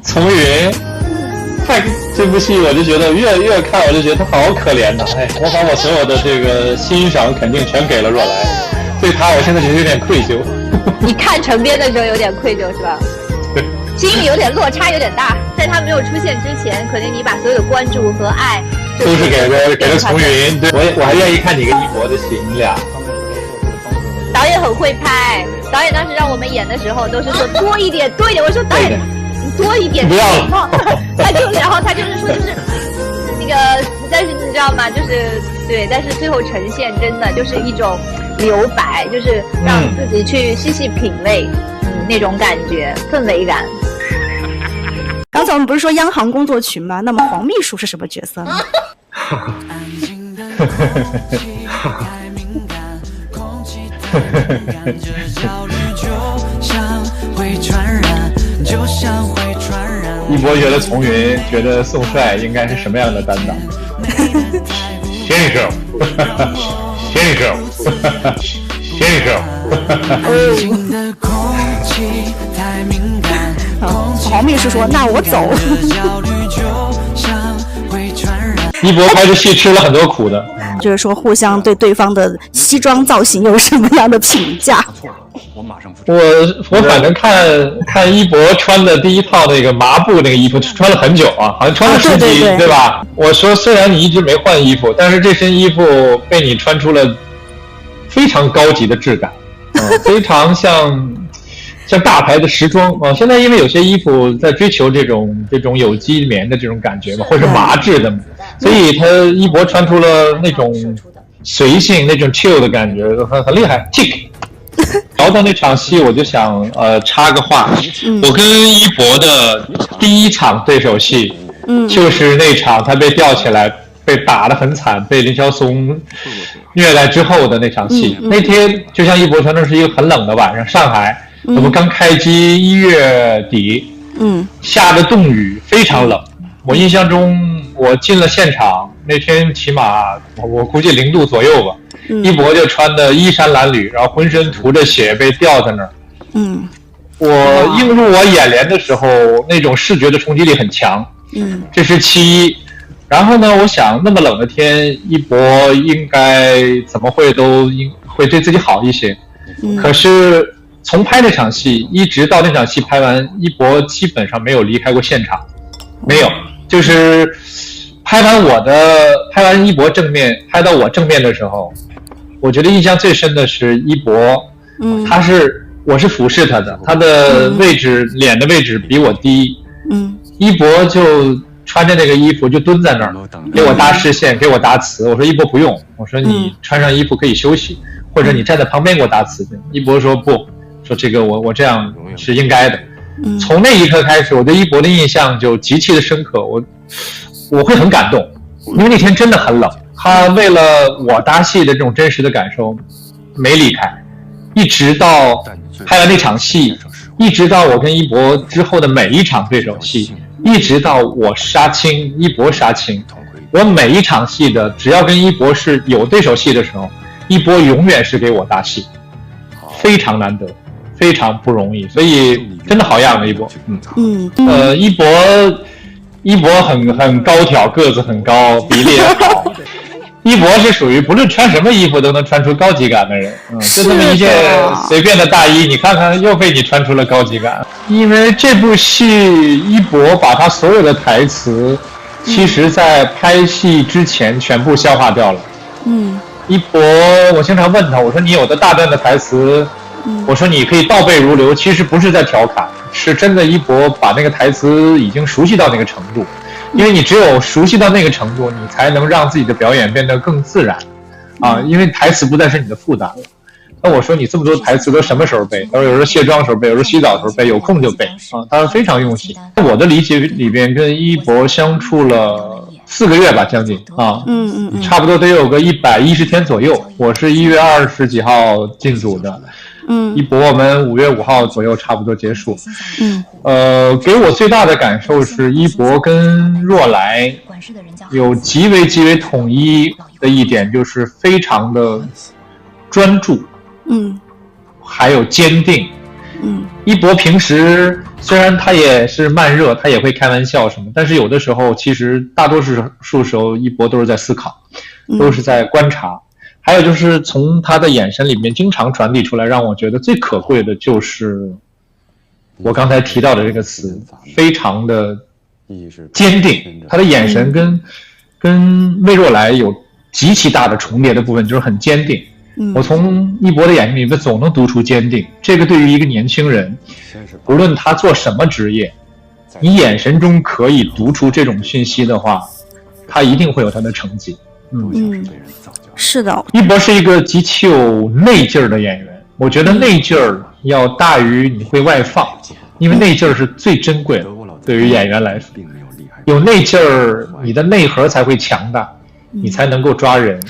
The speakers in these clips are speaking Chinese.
从云，看这部戏我就觉得越看我就觉得他好可怜呐！哎，我把我所有的这个欣赏肯定全给了若来，对他我现在觉得有点愧疚。你看成边的时候有点愧疚是吧？对，心里有点落差有点大，在他没有出现之前，可能你把所有的关注和爱都是给了从云。对，我还愿意看你跟一博的戏，你俩。导演很会拍，导演当时让我们演的时候都是说多一点多一点，我说导演你多一点不要了，然后他就是说就是那个，但是你知道吗？就是对，但是最后呈现真的就是一种留白，就是让自己去细细品味，那种感觉氛围感。刚才我们不是说央行工作群吗？那么黄秘书是什么角色呢？一博觉得从云，觉得宋帅应该是什么样的担当？先生，先生，先生。黄秘书说：“那我走。”一博拍的戏吃了很多苦的，就是说互相对对方的西装造型有什么样的评价？我反正看一博穿的第一套那个麻布那个衣服穿了很久啊，好像穿了10集，对吧？我说虽然你一直没换衣服，但是这身衣服被你穿出了非常高级的质感，非常像大牌的时装啊。现在因为有些衣服在追求这种有机棉的这种感觉嘛，或者是麻质的嘛，所以他一博穿出了那种随性、那种 chill 的感觉，很厉害。聊到那场戏，我就想插个话，我跟一博的第一场对手戏，就是那场他被吊起来，被打得很惨，被林晓松虐待之后的那场戏。那天就像一博说，那是一个很冷的晚上，上海我们刚开机1月底，下着冻雨，非常冷。我印象中，我进了现场那天，起码我估计0度左右吧。一博就穿的衣衫褴褛，然后浑身涂着血，被吊在那儿。我映入我眼帘的时候，那种视觉的冲击力很强。这是其一。然后呢，我想那么冷的天，一博应该怎么会会对自己好一些。可是从拍那场戏一直到那场戏拍完，一博基本上没有离开过现场，没有，就是拍完一博正面，拍到我正面的时候。我觉得印象最深的是一博，我是俯视他的，他的位置，脸的位置比我低，一博就穿着那个衣服就蹲在那儿，给我搭视线，给我搭词。我说一博不用，我说你穿上衣服可以休息，或者你站在旁边给我搭词。一博说不，说这个我这样是应该的。从那一刻开始，我对一博的印象就极其的深刻，我会很感动，因为那天真的很冷。他为了我搭戏的这种真实的感受没离开，一直到拍完那场戏，一直到我跟一博之后的每一场对手戏，一直到我杀青，一博杀青，我每一场戏的只要跟一博是有对手戏的时候，一博永远是给我搭戏，非常难得，非常不容易，所以真的好样的一博。一博很高挑，个子很高，比例也好。一博是属于不论穿什么衣服都能穿出高级感的人，就这么一件随便的大衣，你看看又被你穿出了高级感。因为这部戏，一博把他所有的台词，其实在拍戏之前全部消化掉了。一博，我经常问他，我说你有的大段的台词，我说你可以倒背如流，其实不是在调侃，是真的。一博把那个台词已经熟悉到那个程度。因为你只有熟悉到那个程度，你才能让自己的表演变得更自然，因为台词不再是你的负担了。那我说你这么多台词都什么时候背？他说有时候卸妆的时候背，有时候洗澡的时候背，有空就背他非常用心。我的理解里边跟一博相处了4个月吧，将近差不多得有个110天左右。我是1月20几号进组的。一博我们5月5号左右差不多结束。给我最大的感受是一博跟若来有极为统一的一点，就是非常的专注，还有坚定。一博平时虽然他也是慢热，他也会开玩笑什么，但是有的时候其实大多数时候一博都是在思考，都是在观察。还有就是从他的眼神里面经常传递出来，让我觉得最可贵的就是我刚才提到的这个词，非常的坚定。他的眼神跟魏若来有极其大的重叠的部分，就是很坚定。我从一博的眼睛里面总能读出坚定，这个对于一个年轻人，无论他做什么职业，你眼神中可以读出这种讯息的话，他一定会有他的成绩。是的，一博是一个极其有内劲儿的演员，我觉得内劲儿要大于你会外放，因为内劲儿是最珍贵的，对于演员来说，有内劲儿，你的内核才会强大，你才能够抓人。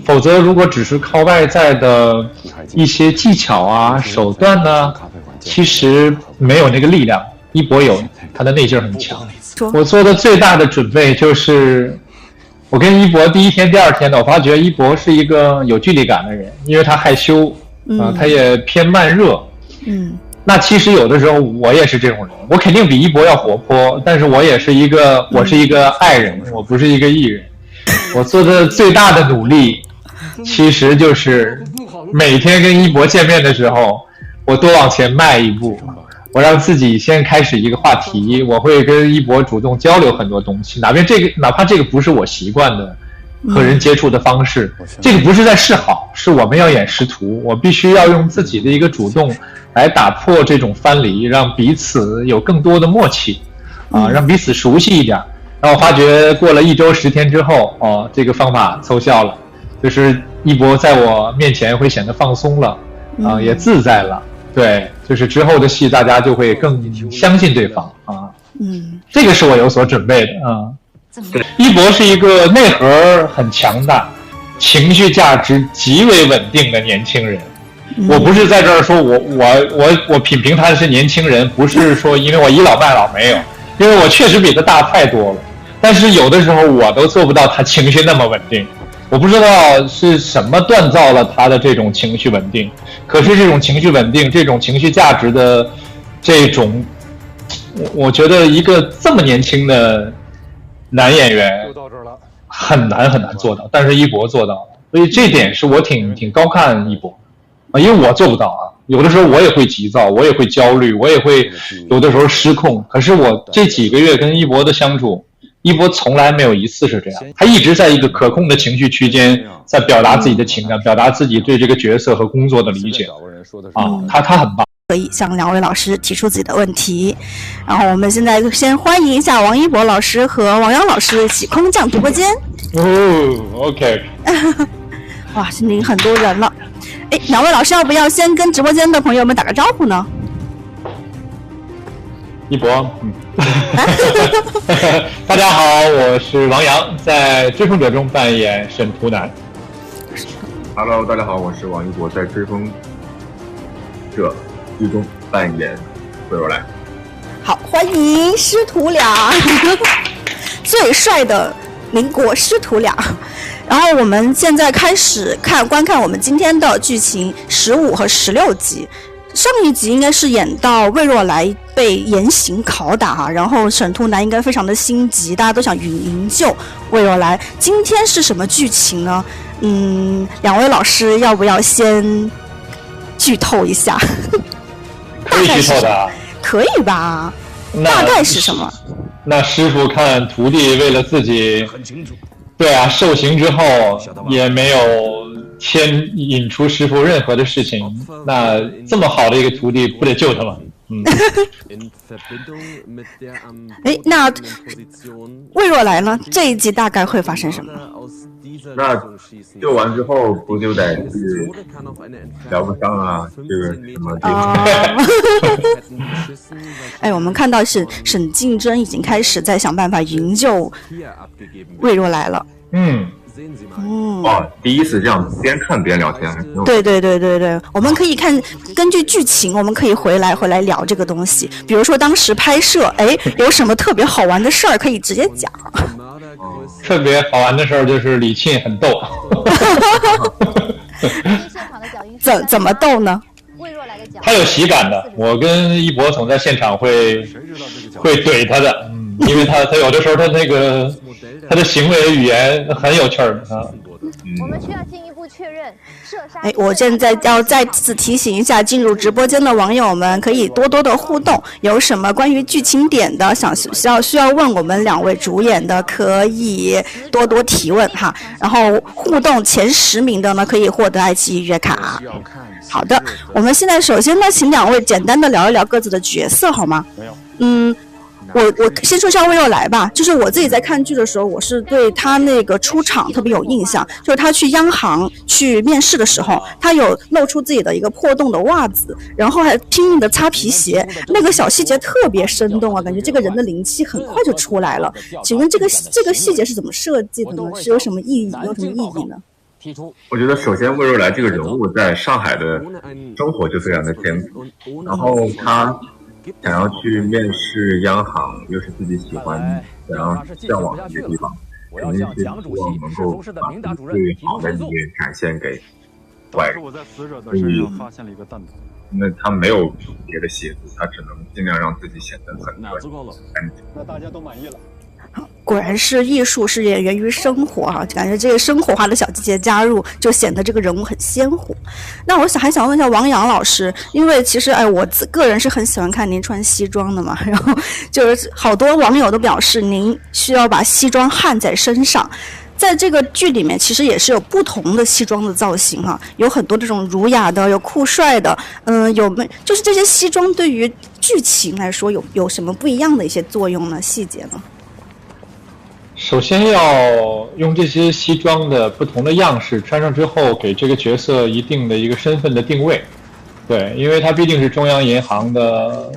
否则如果只是靠外在的一些技巧啊手段呢，其实没有那个力量。一博有，他的内劲儿很强。我做的最大的准备就是我跟一博第一天第二天的，我发觉一博是一个有距离感的人，因为他害羞他也偏慢热。那其实有的时候我也是这种人，我肯定比一博要活泼，但是我是一个爱人，我不是一个艺人。我做的最大的努力其实就是每天跟一博见面的时候，我多往前迈一步，我让自己先开始一个话题，我会跟一博主动交流很多东西，哪怕这个不是我习惯的和人接触的方式，这个不是在示好，是我们要演师徒，我必须要用自己的一个主动来打破这种藩篱，让彼此有更多的默契让彼此熟悉一点。然后我发觉过了1周10天之后这个方法奏效了，就是一博在我面前会显得放松了也自在了。对，就是之后的戏大家就会更相信对方这个是我有所准备的一博是一个内核很强大，情绪价值极为稳定的年轻人。我不是在这儿说我品评他是年轻人，不是说因为我倚老卖老，没有，因为我确实比他大太多了，但是有的时候我都做不到他情绪那么稳定。我不知道是什么锻造了他的这种情绪稳定，可是这种情绪稳定，这种情绪价值的这种，我觉得一个这么年轻的男演员很难做到，但是一博做到了，所以这点是我挺高看一博因为我做不到有的时候我也会急躁，我也会焦虑，我也会有的时候失控，可是我这几个月跟一博的相处，一博从来没有一次是这样，他一直在一个可控的情绪区间，在表达自己的情感，表达自己对这个角色和工作的理解他很棒。可以向2位老师提出自己的问题，然后我们现在先欢迎一下王一博老师和王阳老师一起空降直播间。OK 哇，今天很多人了。2位老师要不要先跟直播间的朋友们打个招呼呢？一博大家好，我是王阳，在追风者中扮演沈图南。Hello， 大家好，我是王一博，在追风者剧中扮演魏若来。好，欢迎师徒俩最帅的邻国师徒俩。然后我们现在开始观看我们今天的剧情15和16集。上一集应该是演到魏若来被严刑拷打然后沈图南应该非常的心急，大家都想营救魏若来。今天是什么剧情呢？2位老师要不要先剧透一下？可以剧透的可以吧？大概是什么？那师傅看徒弟为了自己对受刑之后也没有引出师傅任何的事情，那这么好的一个徒弟不得救他吗？那魏若来呢？这一集大概会发生什么？那救完之后不就得去疗个伤这个什么我们看到沈静珍已经开始在想办法营救魏若来了。第一次这样边看边聊天，对，我们可以根据剧情，我们可以回来聊这个东西。比如说当时拍摄，有什么特别好玩的事儿可以直接讲。特别好玩的事儿就是李沁很逗。怎么逗呢？他有喜感的。我跟一博总在现场会怼他的，因为他有的时候他的行为语言很有趣儿啊。我们需要进一步确认射杀。我现在要再次提醒一下进入直播间的网友们，可以多多的互动，有什么关于剧情点的需要问我们2位主演的，可以多多提问哈。然后互动前10名的呢，可以获得爱奇艺月卡。好的，我们现在首先呢，请2位简单的聊一聊各自的角色好吗？我先说一下魏若来吧，就是我自己在看剧的时候，我是对他那个出场特别有印象，就是他去央行去面试的时候，他有露出自己的一个破洞的袜子，然后还拼命的擦皮鞋，那个小细节特别生动啊，感觉这个人的灵气很快就出来了。请问这个细节是怎么设计的呢？是有什么意义呢？我觉得首先魏若来这个人物在上海的生活就非常的艰苦，然后他想要去面试央行，又是自己喜欢想要向往的一个地方，肯定是希望能够把最好的一面展现给外人。那他没有别的鞋子，他只能尽量让自己显得很干净。那大家都满意了。果然是艺术是也源于生活哈，感觉这个生活化的小细节加入，就显得这个人物很鲜活。那我还想问一下王阳老师，因为其实我个人是很喜欢看您穿西装的嘛，然后就是好多网友都表示您需要把西装焊在身上。在这个剧里面，其实也是有不同的西装的造型哈，有很多这种儒雅的，有酷帅的，就是这些西装对于剧情来说有什么不一样的一些作用呢？细节呢？首先要用这些西装的不同的样式穿上之后，给这个角色一定的一个身份的定位。对，因为他毕竟是中央银行的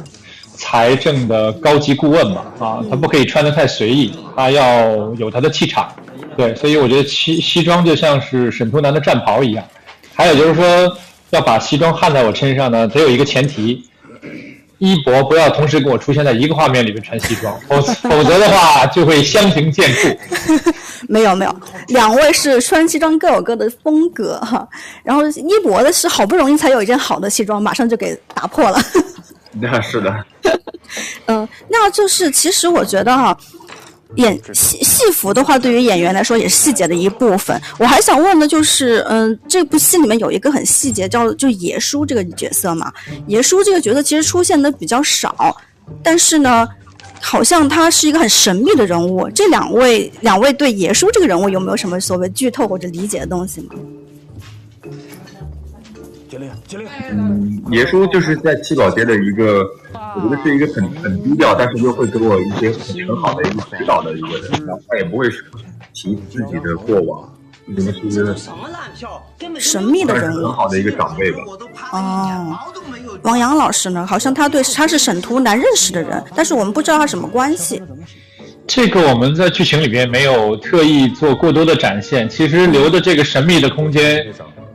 财政的高级顾问嘛，他不可以穿得太随意，他要有他的气场。对，所以我觉得西装就像是沈图南的战袍一样。还有就是说，要把西装焊在我身上呢，得有一个前提。一博不要同时跟我出现在一个画面里面穿西装，否则的话就会相形见绌。没有，2位是穿西装各有各的风格哈。然后一博的是好不容易才有一件好的西装，马上就给打破了。那是的。那就是其实我觉得哈。戏服的话，对于演员来说也是细节的一部分。我还想问的就是，这部戏里面有一个很细节，就爷叔这个角色嘛。爷叔这个角色其实出现的比较少，但是呢，好像他是一个很神秘的人物。这两位对爷叔这个人物有没有什么所谓剧透或者理解的东西吗？爷叔就是在七宝街的一个，我觉得是一个很低调，但是又会给我一些很好的一个指导的一个人，然后他也不会提自己的过往，可能是一个神秘的人物，很好的一个长辈吧。王阳老师呢，好像他是沈图南认识的人，但是我们不知道他什么关系。这个我们在剧情里边没有特意做过多的展现，其实留的这个神秘的空间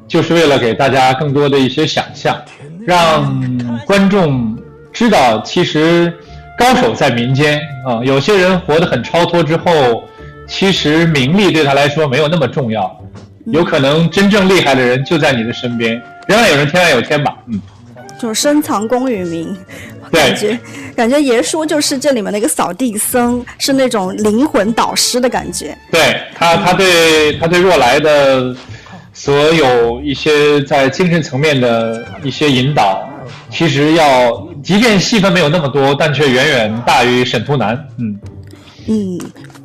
就是为了给大家更多的一些想象，让观众知道其实高手在民间啊，有些人活得很超脱之后，其实名利对他来说没有那么重要，有可能真正厉害的人就在你的身边，人外有人天外有天吧。就是深藏功与名。对，感觉爷叔就是这里面的一个扫地僧，是那种灵魂导师的感觉。对，他对若来的所有一些在精神层面的一些引导，其实即便戏份没有那么多，但却远远大于沈图南。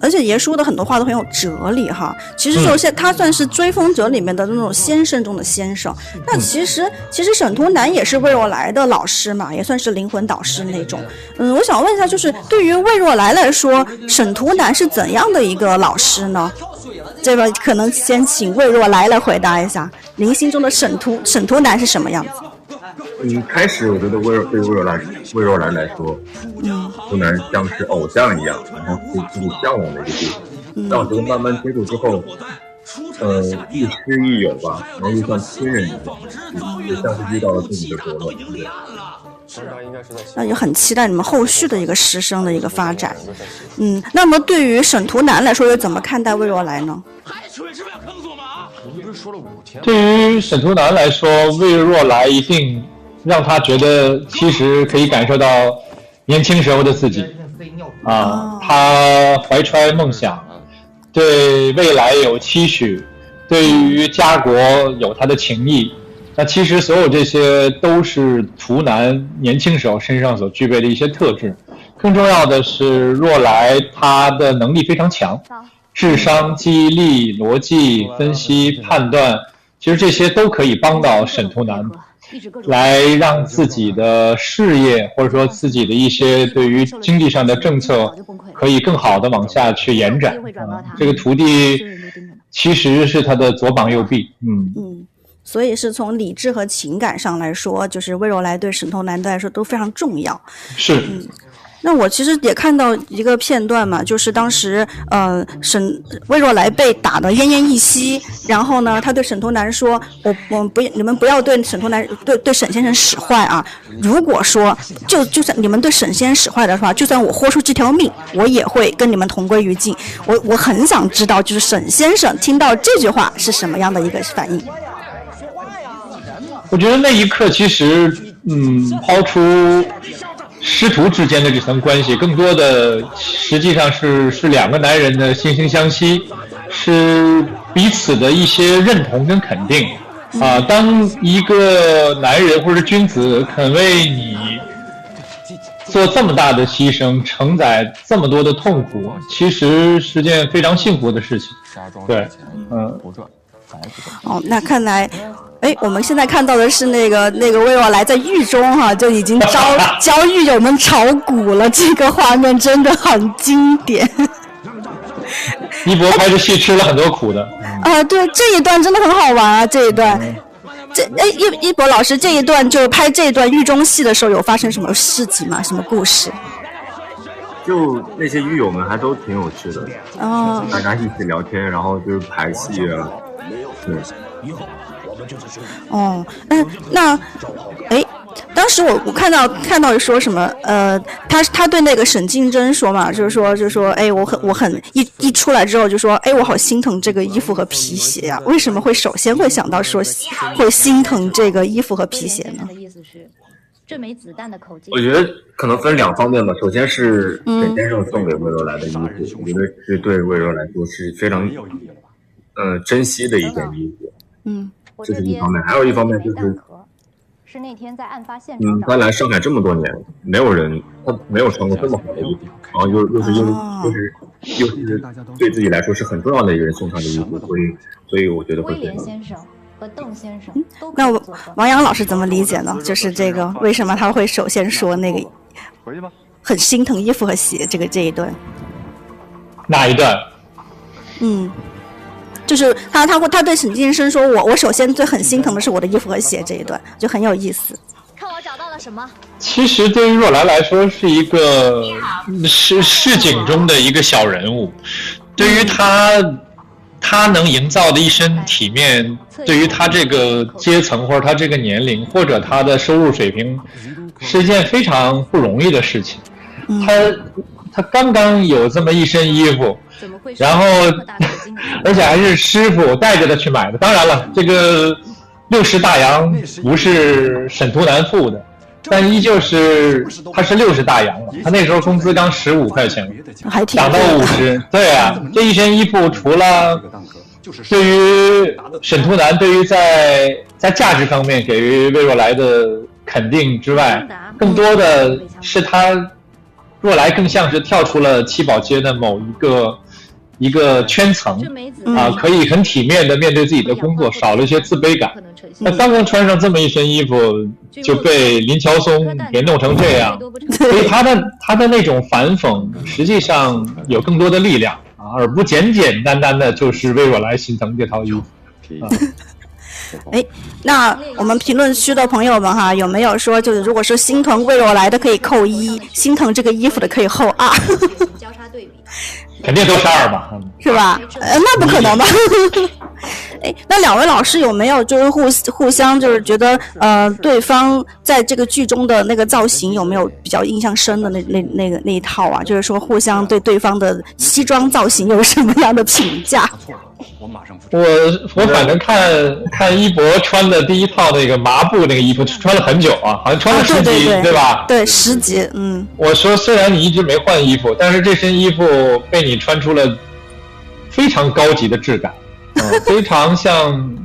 而且爷叔的很多话都很有哲理哈。其实他算是追风者里面的那种先生中的先生。那其实沈图南也是魏若来的老师嘛，也算是灵魂导师那种。我想问一下，就是对于魏若来来说，沈图南是怎样的一个老师呢？这个可能先请魏若来回答一下，您心中的沈图南是什么样子？开始我觉得对魏若来来说，图南像是偶像一样，然后是自己向往的一个地方。但我觉得慢慢接触之后，亦师亦友吧，然后又像亲人一样，也像是遇到了自己的伯乐。那也很期待你们后续的一个师生的一个发展。那么对于沈图南来说，又怎么看待魏若来呢？对于沈图南来说，魏若来一定让他觉得其实可以感受到年轻时候的自己啊，他怀揣梦想，对未来有期许，对于家国有他的情谊。那其实所有这些都是图南年轻时候身上所具备的一些特质。更重要的是，若来他的能力非常强，智商、记忆力、逻辑分析、判断，其实这些都可以帮到沈图南，来让自己的事业或者说自己的一些对于经济上的政策可以更好的往下去延展。这个徒弟其实是他的左膀右臂。所以是从理智和情感上来说，就是魏若来对沈图南来说都非常重要。是。那我其实也看到一个片段嘛，就是当时魏若来被打得奄奄一息，然后呢，他对沈图南说：“你们不要对沈图南对沈先生使坏啊！如果说就算你们对沈先生使坏的话，就算我豁出这条命，我也会跟你们同归于尽。”我很想知道，就是沈先生听到这句话是什么样的一个反应。我觉得那一刻其实抛出师徒之间的这层关系，更多的实际上是两个男人的惺惺相惜，是彼此的一些认同跟肯定啊。当一个男人或者君子肯为你做这么大的牺牲，承载这么多的痛苦，其实是件非常幸福的事情。对，那看来。我们现在看到的是那个魏若来在狱中就已经教狱友们炒股了，这个画面真的很经典。一博拍的戏吃了很多苦的。对，这一段真的很好玩啊！这一段，一博老师这一段就拍这一段狱中戏的时候，有发生什么事情吗？什么故事？就那些狱友们还都挺有趣的，大家一起聊天，然后就是排戏啊，对。当时我看到说什么他对那个沈静珍说嘛，就是说我很一出来之后就说我好心疼这个衣服和皮鞋啊，为什么会首先会想到说会心疼这个衣服和皮鞋呢？这枚子弹的口径，我觉得可能分两方面吧。首先是沈先生送给魏若来的衣服，我觉得是对魏若来说是非常珍惜的一件衣服。这是一方面，还有一方面是那天在案发现场。他来上海这么多年，没有人他没有穿过这么好的衣服，然后又是对自己来说是很重要的一个人送上的衣服，所以我觉得会。威廉先生和邓先生都那王阳老师怎么理解呢？就是这个为什么他会首先说那个很心疼衣服和鞋这一段？哪一段？就是他对沈静生说，我首先最很心疼的是我的衣服和鞋，这一段就很有意思。看我找到了什么？其实对于若来来说是一个市井中的一个小人物，对于他能营造的一身体面，对于他这个阶层或者他这个年龄或者他的收入水平，是一件非常不容易的事情。他刚刚有这么一身衣服，然后而且还是师傅带着他去买的。当然了，这个60大洋不是沈图南付的，但依旧是他是60大洋了。他那时候工资刚15块钱，涨到50。对啊，这一身衣服除了对于沈图南对于在价值方面给予魏若来的肯定之外，更多的是他若来更像是跳出了七宝街的某一个圈层可以很体面的面对自己的工作，少了一些自卑感。那刚刚穿上这么一身衣服就被林乔松给弄成这样，所以他的那种反讽实际上有更多的力量而不简简单单的就是魏若来心疼这套衣服。那我们评论区的朋友们有没有说，就是如果说心疼魏若来的可以扣1，心疼这个衣服的可以扣2？交叉对比，肯定都是2吧？是吧？那不可能吧？那两位老师有没有就是互相就是觉得对方在这个剧中的那个造型有没有比较印象深的那一套啊？就是说互相对对方的西装造型有什么样的评价？我反正看一博穿的第一套那个麻布那个衣服穿了很久啊，好像穿了10集，对吧？对，10集。我说虽然你一直没换衣服，但是这身衣服被你穿出了非常高级的质感，非常像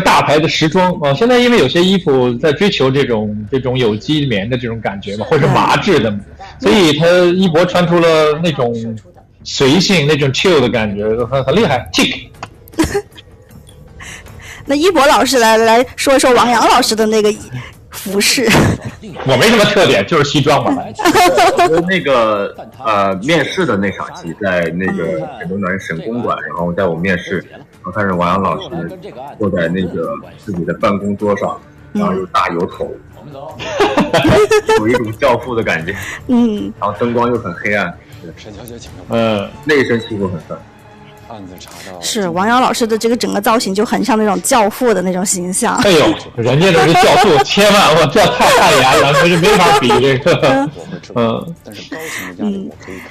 大牌的时装啊。现在因为有些衣服在追求这种有机棉的这种感觉嘛，或者是麻质的，所以他一博穿出了那种随性、那种 chill 的感觉，很厉害 ，tick。那一博老师来说一说王阳老师的那个服饰。我没什么特点，就是西装嘛。我觉得那个面试的那场戏，在那个沈东南省公馆，然后在我面试，然后看着王阳老师坐在那个自己的办公桌上，然后有大油头，有一种教父的感觉。然后灯光又很黑暗。那一身西服很帅。是王阳老师的这个整个造型就很像那种教父的那种形象。哎呦，人家那是教父，千万我这太汗颜了，这是没法比这个。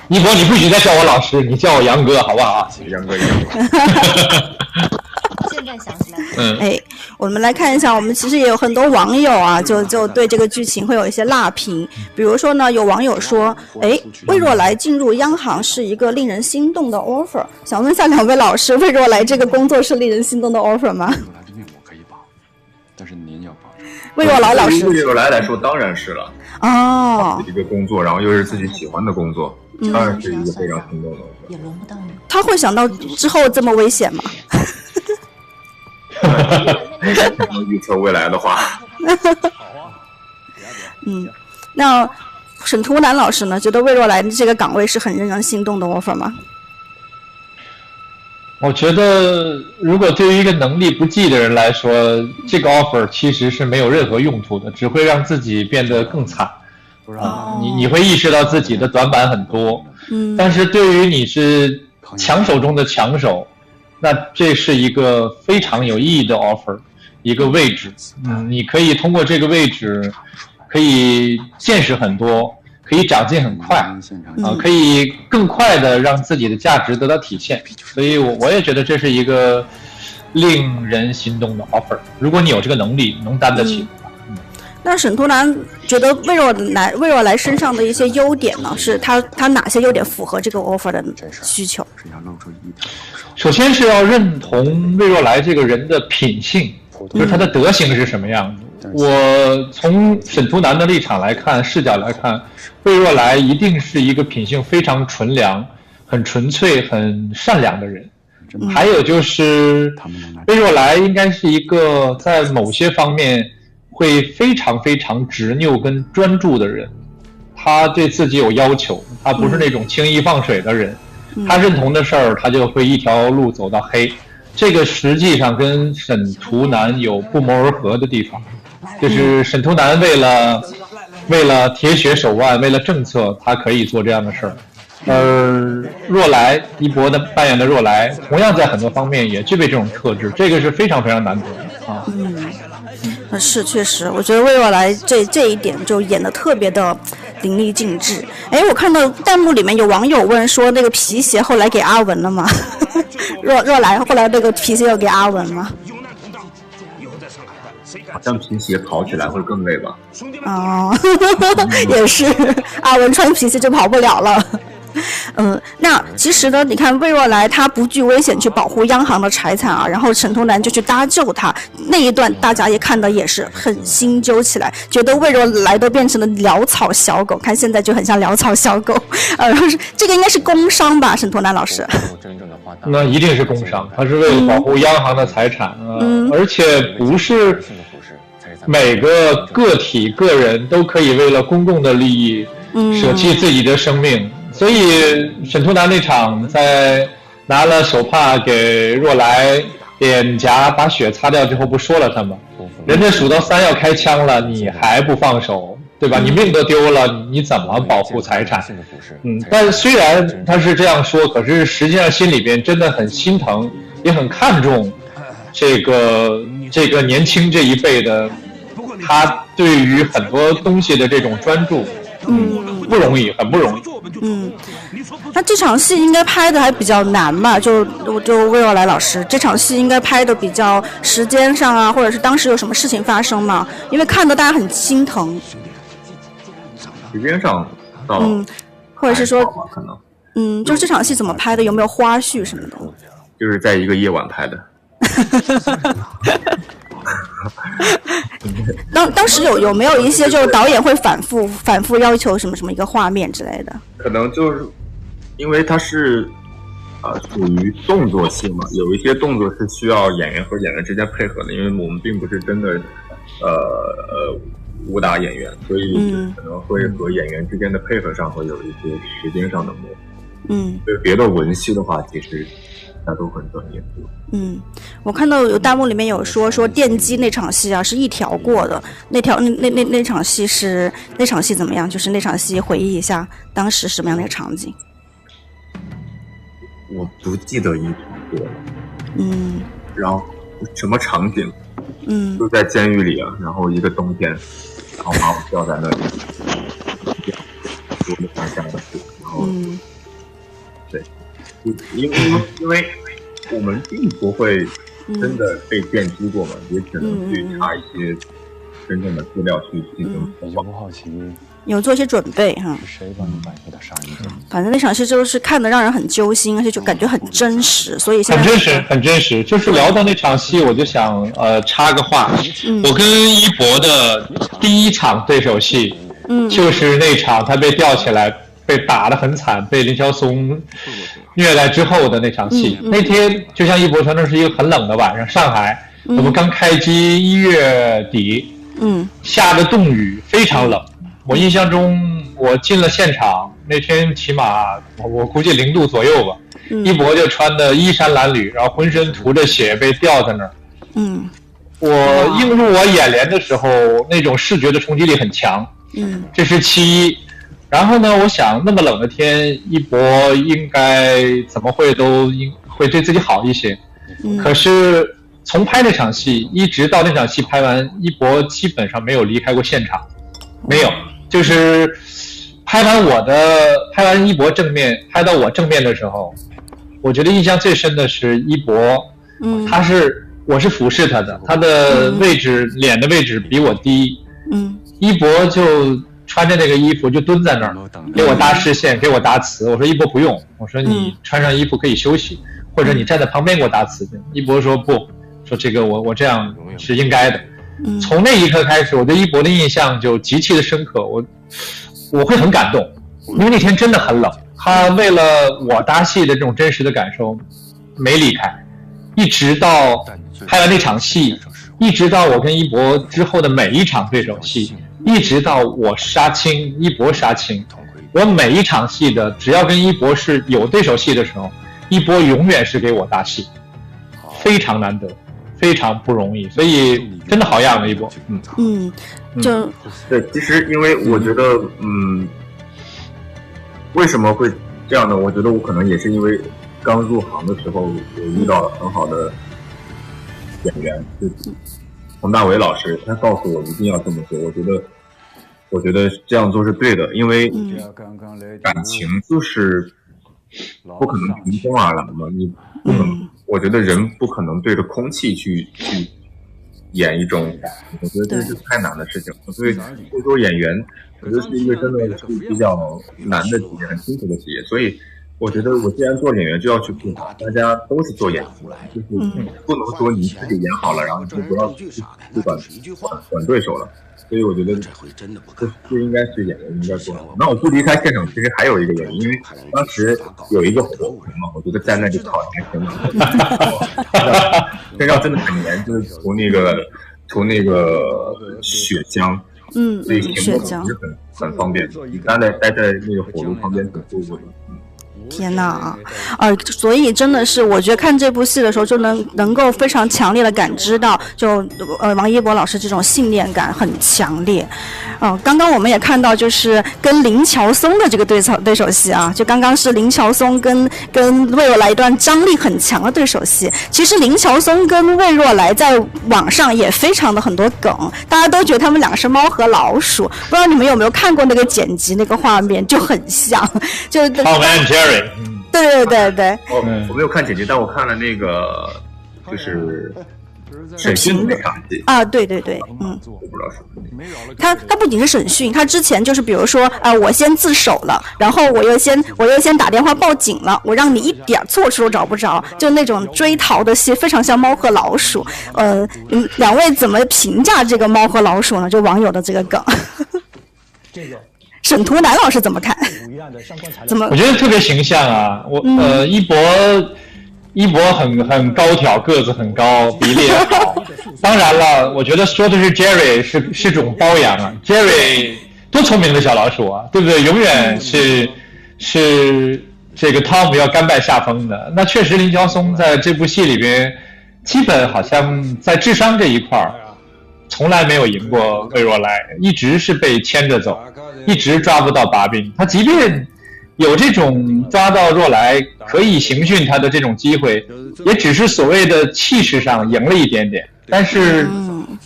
一博，你不许再叫我老师，你叫我杨哥好不好？杨哥。现在想起来，我们来看一下，我们其实也有很多网友啊，就对这个剧情会有一些辣评。比如说呢，有网友说，魏若来进入央行是一个令人心动的 offer。想问一下两位老师，魏若来这个工作是令人心动的 offer 吗？魏若来老师，对魏若来说当然是了。一个工作，然后又是自己喜欢的工作，当然是一个非常心动的 offer。也轮不到你。他会想到之后这么危险吗？预测未来的话，那沈图南老师呢？觉得魏若来这个岗位是很令人心动的 offer 吗？我觉得，如果对于一个能力不济的人来说，这个 offer 其实是没有任何用途的，只会让自己变得更惨。你会意识到自己的短板很多，但是对于你是强手中的强手。那这是一个非常有意义的 offer， 一个位置，你可以通过这个位置，可以见识很多，可以长进很快，可以更快的让自己的价值得到体现。所以我也觉得这是一个令人心动的 offer。如果你有这个能力，能担得起。那沈图南觉得魏若来身上的一些优点呢，是他哪些优点符合这个 offer 的需求？首先是要认同魏若来这个人的品性，就是他的德行是什么样子。我从沈图南的立场来看，视角来看，魏若来一定是一个品性非常纯良、很纯粹、很善良的人。还有就是魏若来应该是一个在某些方面会非常非常执拗跟专注的人，他对自己有要求，他不是那种轻易放水的人，他认同的事儿他就会一条路走到黑。这个实际上跟沈图南有不谋而合的地方，就是沈图南为了铁血手腕，为了政策，他可以做这样的事儿。若来一博的扮演的若来，同样在很多方面也具备这种特质，这个是非常非常难得的啊。是，确实，我觉得魏若来这一点就演得特别的淋漓尽致。我看到弹幕里面有网友问说，那个皮鞋后来给阿文了吗？若来后来那个皮鞋又给阿文吗？好像皮鞋跑起来会更累吧？也是，阿文穿皮鞋就跑不了了。那其实呢，你看魏若来他不惧危险去保护央行的财产啊，然后沈图南就去搭救他，那一段大家也看的也是很心揪起来，觉得魏若来都变成了潦草小狗，看现在就很像潦草小狗。然后这个应该是工伤吧，沈图南老师？那一定是工伤，他是为了保护央行的财产而且不是每个个体个人都可以为了公共的利益舍弃自己的生命。所以沈图南那场在拿了手帕给若来脸颊把血擦掉之后，不说了他吗？人家数到3要开枪了，你还不放手，对吧？你命都丢了，你怎么保护财产？但虽然他是这样说，可是实际上心里边真的很心疼，也很看重这个年轻这一辈的，他对于很多东西的这种专注，不容易，很不容易。那这场戏应该拍的还比较难吧？就魏若来老师，这场戏应该拍的比较时间上啊，或者是当时有什么事情发生吗？因为看得大家很心疼。时间上到或者是说可能就是这场戏怎么拍的？有没有花絮什么的？就是在一个夜晚拍的。当时有没有一些就是导演会反复要求什么一个画面之类的？可能就是因为它是属于动作戏嘛，有一些动作是需要演员和演员之间配合的，因为我们并不是真的武打演员，所以可能会和演员之间的配合上会有一些时间上的磨合。对别的文戏的话，其实大家都很专业。我看到有弹幕里面有说电击那场戏啊是一条过的，那场戏怎么样？就是那场戏回忆一下当时什么样的一个场景？我不记得一条过了。然后什么场景？就在监狱里啊，然后一个冬天，然后把我吊在那里，我们想象的是，然后对，因为我们并不会真的被电击过嘛，也只能去查一些真正的资料去进行播报。好奇有做一些准备哈。谁帮你摆脱的杀人者？反正那场戏就是看得让人很揪心，而且就感觉很真实，所以现在很真实。就是聊到那场戏，我就想插个话，我跟一博的第一场对手戏，就是那场他被吊起来，被打得很惨，被林晓松虐待之后的那场戏。那天就像一博说，那是一个很冷的晚上，上海我们刚开机1月底，下的冻雨，非常冷。我印象中，我进了现场那天，起码我估计0度左右吧。一博就穿的衣衫褴褛，然后浑身涂着血，被吊在那儿。我映入我眼帘的时候，那种视觉的冲击力很强。这是其一。然后呢，我想那么冷的天，一博应该怎么会会对自己好一些。可是从拍那场戏一直到那场戏拍完，一博基本上没有离开过现场，没有。就是拍完一博正面，拍到我正面的时候，我觉得印象最深的是一博，我是俯视他的，他的位置脸的位置比我低，一博就穿着那个衣服就蹲在那儿，给我搭视线，给我搭词。我说一博不用，我说你穿上衣服可以休息，或者你站在旁边给我搭词。一博说不，说这个我这样是应该的。从那一刻开始，我对一博的印象就极其的深刻，我会很感动，因为那天真的很冷，他为了我搭戏的这种真实的感受没离开，一直到拍完那场戏，一直到我跟一博之后的每一场对手戏，一直到我杀青，一博杀青，我每一场戏的只要跟一博是有对手戏的时候，一博永远是给我搭戏，非常难得，非常不容易，所以真的好样的一博。对，其实因为我觉得为什么会这样呢？我觉得我可能也是因为刚入行的时候我遇到了很好的演员，就是佟大为老师，他告诉我一定要这么做。我觉得这样做是对的，因为感情就是不可能凭空而来嘛，你不能，我觉得人不可能对着空气去演一种感情，我觉得这是太难的事情。所以做演员，我觉得是一个真的是比较难的职业，很辛苦的职业。所以我觉得我既然做演员，就要去做好，大家都是做演员，就是不能说你自己演好了，然后就不要去管对手了。所以我觉得这应该是演员应该做好。那我不离开现场，其实还有一个原因，因为当时有一个火盆嘛，我觉得在那里烤还挺好，身上真的很黏，就是涂那个血浆，所以行动不是很方便。你待在那个火炉旁边很舒服的。天哪所以真的是我觉得看这部戏的时候就能够非常强烈的感知到就王一博老师这种信念感很强烈。刚刚我们也看到就是跟林乔松的这个对手戏啊，就刚刚是林乔松跟魏若来一段张力很强的对手戏。其实林乔松跟魏若来在网上也非常的很多梗，大家都觉得他们两个是猫和老鼠，不知道你们有没有看过那个剪辑那个画面，就很像就Tom and Jerry。对对对对，我没有看剪辑，但我看了那个就是审讯那场戏啊，对对对，我不知道什么。他不仅是审讯，他之前就是比如说我先自首了，然后我又先打电话报警了，我让你一点错处都找不着，就那种追逃的戏非常像猫和老鼠。两位怎么评价这个猫和老鼠呢？就网友的这个梗。沈图南老师怎么看？怎么？我觉得特别形象啊！一博很高挑，个子很高，比例也好。当然了，我觉得说的是 Jerry 是种包养啊。Jerry 多聪明的小老鼠啊，对不对？永远是这个 Tom 要甘拜下风的。那确实林乔松在这部戏里边，基本好像在智商这一块从来没有赢过魏若来，一直是被牵着走，一直抓不到把柄。他即便有这种抓到若来可以刑讯他的这种机会，也只是所谓的气势上赢了一点点，但是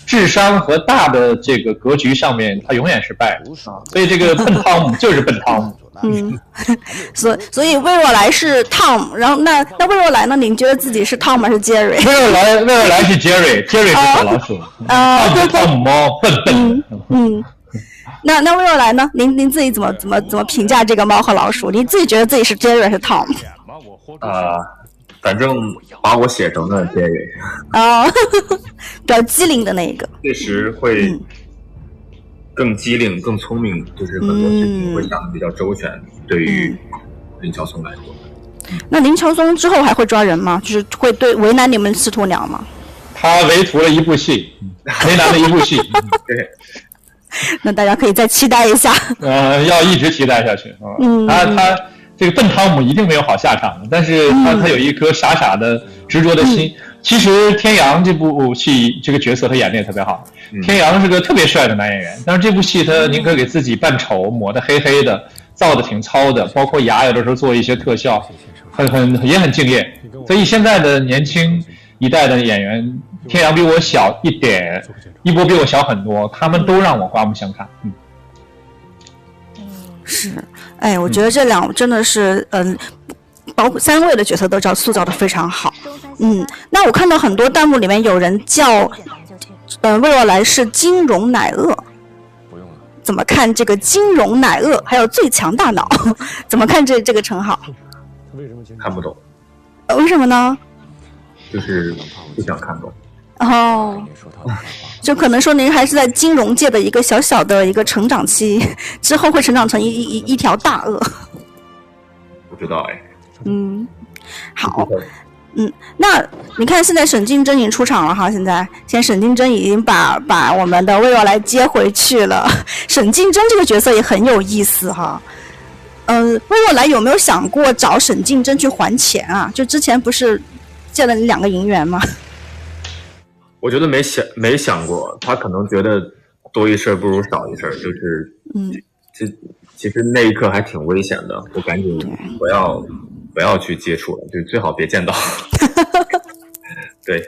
智商和大的这个格局上面他永远是败的所以这个笨汤姆就是笨汤姆。所以魏若来是 Tom， 然后那魏若来呢？您觉得自己是 Tom 还是 Jerry？ 魏若来是 Jerry 是小老鼠汤姆猫笨。那魏若来呢？您自己怎么评价这个猫和老鼠？您自己觉得自己是 Jerry 还是 Tom？ 反正把我写成了 Jerry。比较机灵的那一个。确实会更机灵、更聪明，就是很多事情会想得比较周全。对于林乔松来说，那林乔松之后还会抓人吗？就是会为难你们师徒俩吗？他为徒了一部戏，为难了一部戏。对。那大家可以再期待一下。要一直期待下去。他这个笨汤姆一定没有好下场，但是他有一颗傻傻的执着的心。其实天阳这部戏这个角色他演得也特别好。天阳是个特别帅的男演员，但是这部戏他宁可给自己扮丑，抹得黑黑的，造得挺糙的，包括牙有的时候做一些特效，也很敬业。所以现在的年轻一代的演员，天阳比我小一点，一博比我小很多，他们都让我刮目相看。是，我觉得这两真的是包括三位的角色都塑造的非常好。那我看到很多弹幕里面有人叫魏若来是金融奶鳄，怎么看这个金融奶鳄还有最强大脑？怎么看这个称号？看不懂。为什么呢？就是不想看懂。就可能说您还是在金融界的一个小小的一个成长期，之后会成长成一条大鳄。不知道好。那你看现在沈竞争已经出场了哈，现在沈竞争已经把我们的魏若来接回去了。沈竞争这个角色也很有意思哈。魏若来有没有想过找沈竞争去还钱啊？就之前不是借了你2个银元吗？我觉得没想过，他可能觉得多一事不如少一事，就是其实那一刻还挺危险的，我赶紧不要去接触了，就最好别见到。对，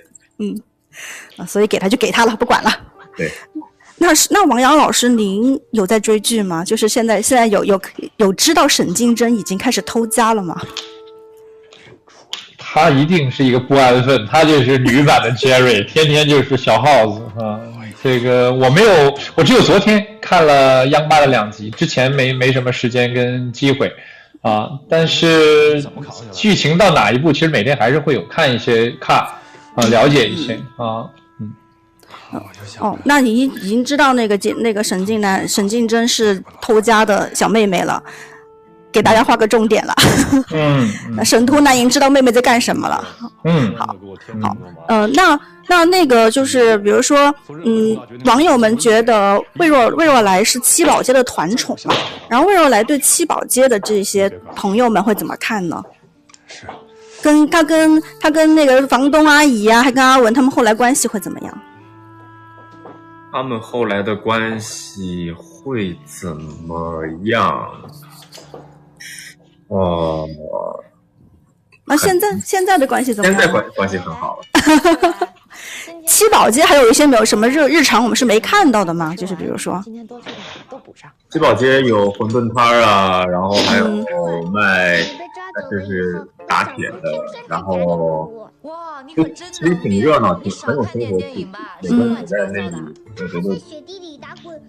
所以给他就给他了，不管了。对。那王阳老师，您有在追剧吗？就是现在有知道沈竞争已经开始偷家了吗？他一定是一个不安分，他就是女版的 Jerry， 天天就是小耗子这个我只有昨天看了央八的2集，之前没什么时间跟机会但是剧情到哪一步，其实每天还是会有看一些了解一些那你已经知道那个沈竞争是偷家的小妹妹了，给大家画个重点了。沈图南营知道妹妹在干什么了。好，那个就是比如说，网友们觉得魏若来是七宝街的团宠嘛，然后魏若来对七宝街的这些朋友们会怎么看呢？是啊，他跟那个房东阿姨啊，还跟阿文他们后来关系会怎么样？他们后来的关系会怎么样？那现在的关系怎么样？现在关系很好。七宝街还有一些没有什么日常我们是没看到的吗？就是比如说，今天都补上。七宝街有馄饨摊啊，然后还有卖就是打铁的，然后就其实挺热闹，很有生活气。每个人在那里，我觉得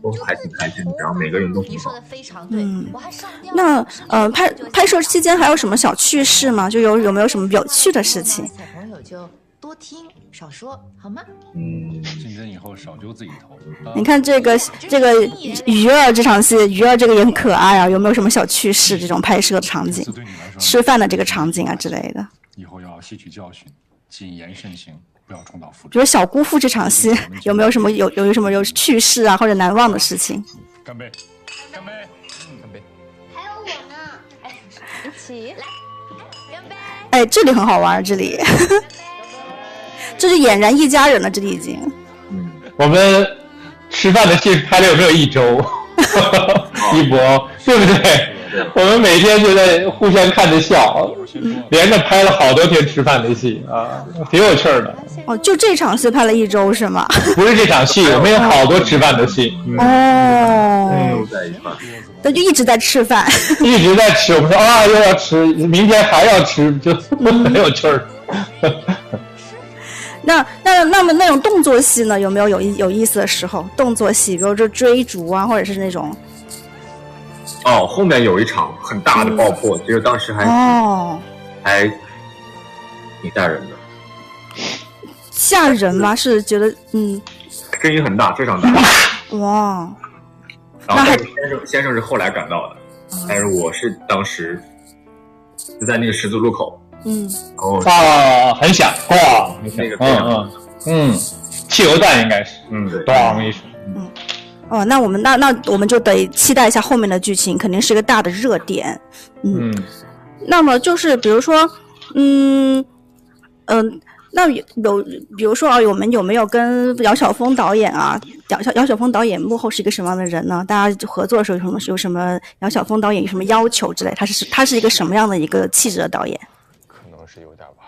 都还挺开心的，然后每个人都挺好。那拍摄期间还有什么小趣事吗？就有没有什么有趣的事情？小朋友就多听少说，好吗？竞争以后少揪自己头。你看这个鱼儿这场戏，鱼儿这个也很可爱啊，有没有什么小趣事？这种拍摄的场景，吃饭的这个场景啊之类的。以后要吸取教训，谨言慎行，不要重蹈覆辙。比如小姑父这场戏，有没有什么有什么有趣事啊，或者难忘的事情？干杯！干杯！干杯！还有我呢，一起来，干杯！哎，这里很好玩，这里，这就俨然一家人了，这里已经。我们吃饭的戏拍了有没有1周？一博，对不对？我们每天就在互相看着笑，连着拍了好多天吃饭的戏啊，挺有趣的。就这场戏拍了1周是吗？不是这场戏，我们有好多吃饭的戏。他就一直在吃饭，一直在吃。我们说又要吃，明天还要吃，就很有趣儿。那么那种动作戏呢，有没有有意思的时候？动作戏，比如说追逐啊，或者是那种。后面有一场很大的爆破，其实当时还挺吓人的。吓人吗？是觉得声音很大，非常大。哇！然后先生是后来赶到的，但是我是当时就在那个十字路口。然后很响，咣，那个汽油弹应该是，对，咣一声。那我们就得期待一下后面的剧情，肯定是一个大的热点。那么就是比如说，那比如说我们有没有跟姚晓峰导演啊？姚晓峰导演幕后是一个什么样的人呢？大家合作的时候有什么姚晓峰导演有什么要求之类？他是一个什么样的一个气质的导演？可能是有点吧。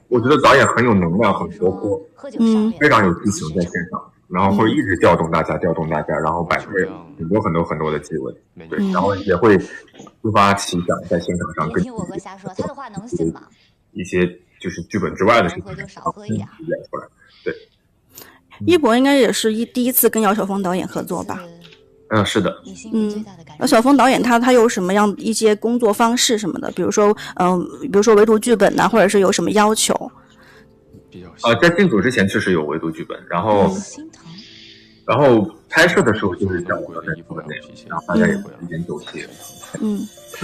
我觉得导演很有能量，很活泼，非常有激情在现场。然后会一直调动大家，然后摆出很多的机会，对，然后也会突发奇想，在现场上跟听我哥瞎说，他的话能信吗？一些就是剧本之外的事情，少喝一点，演出来。对，一博应该也是第一次跟姚晓峰导演合作吧？是的。姚晓峰导演他有什么样一些工作方式什么的？比如说围读剧本呐，或者是有什么要求？在进组之前确实有围读剧本，然后拍摄的时候就是像我刚才说的那样，然后大家也会一点走戏，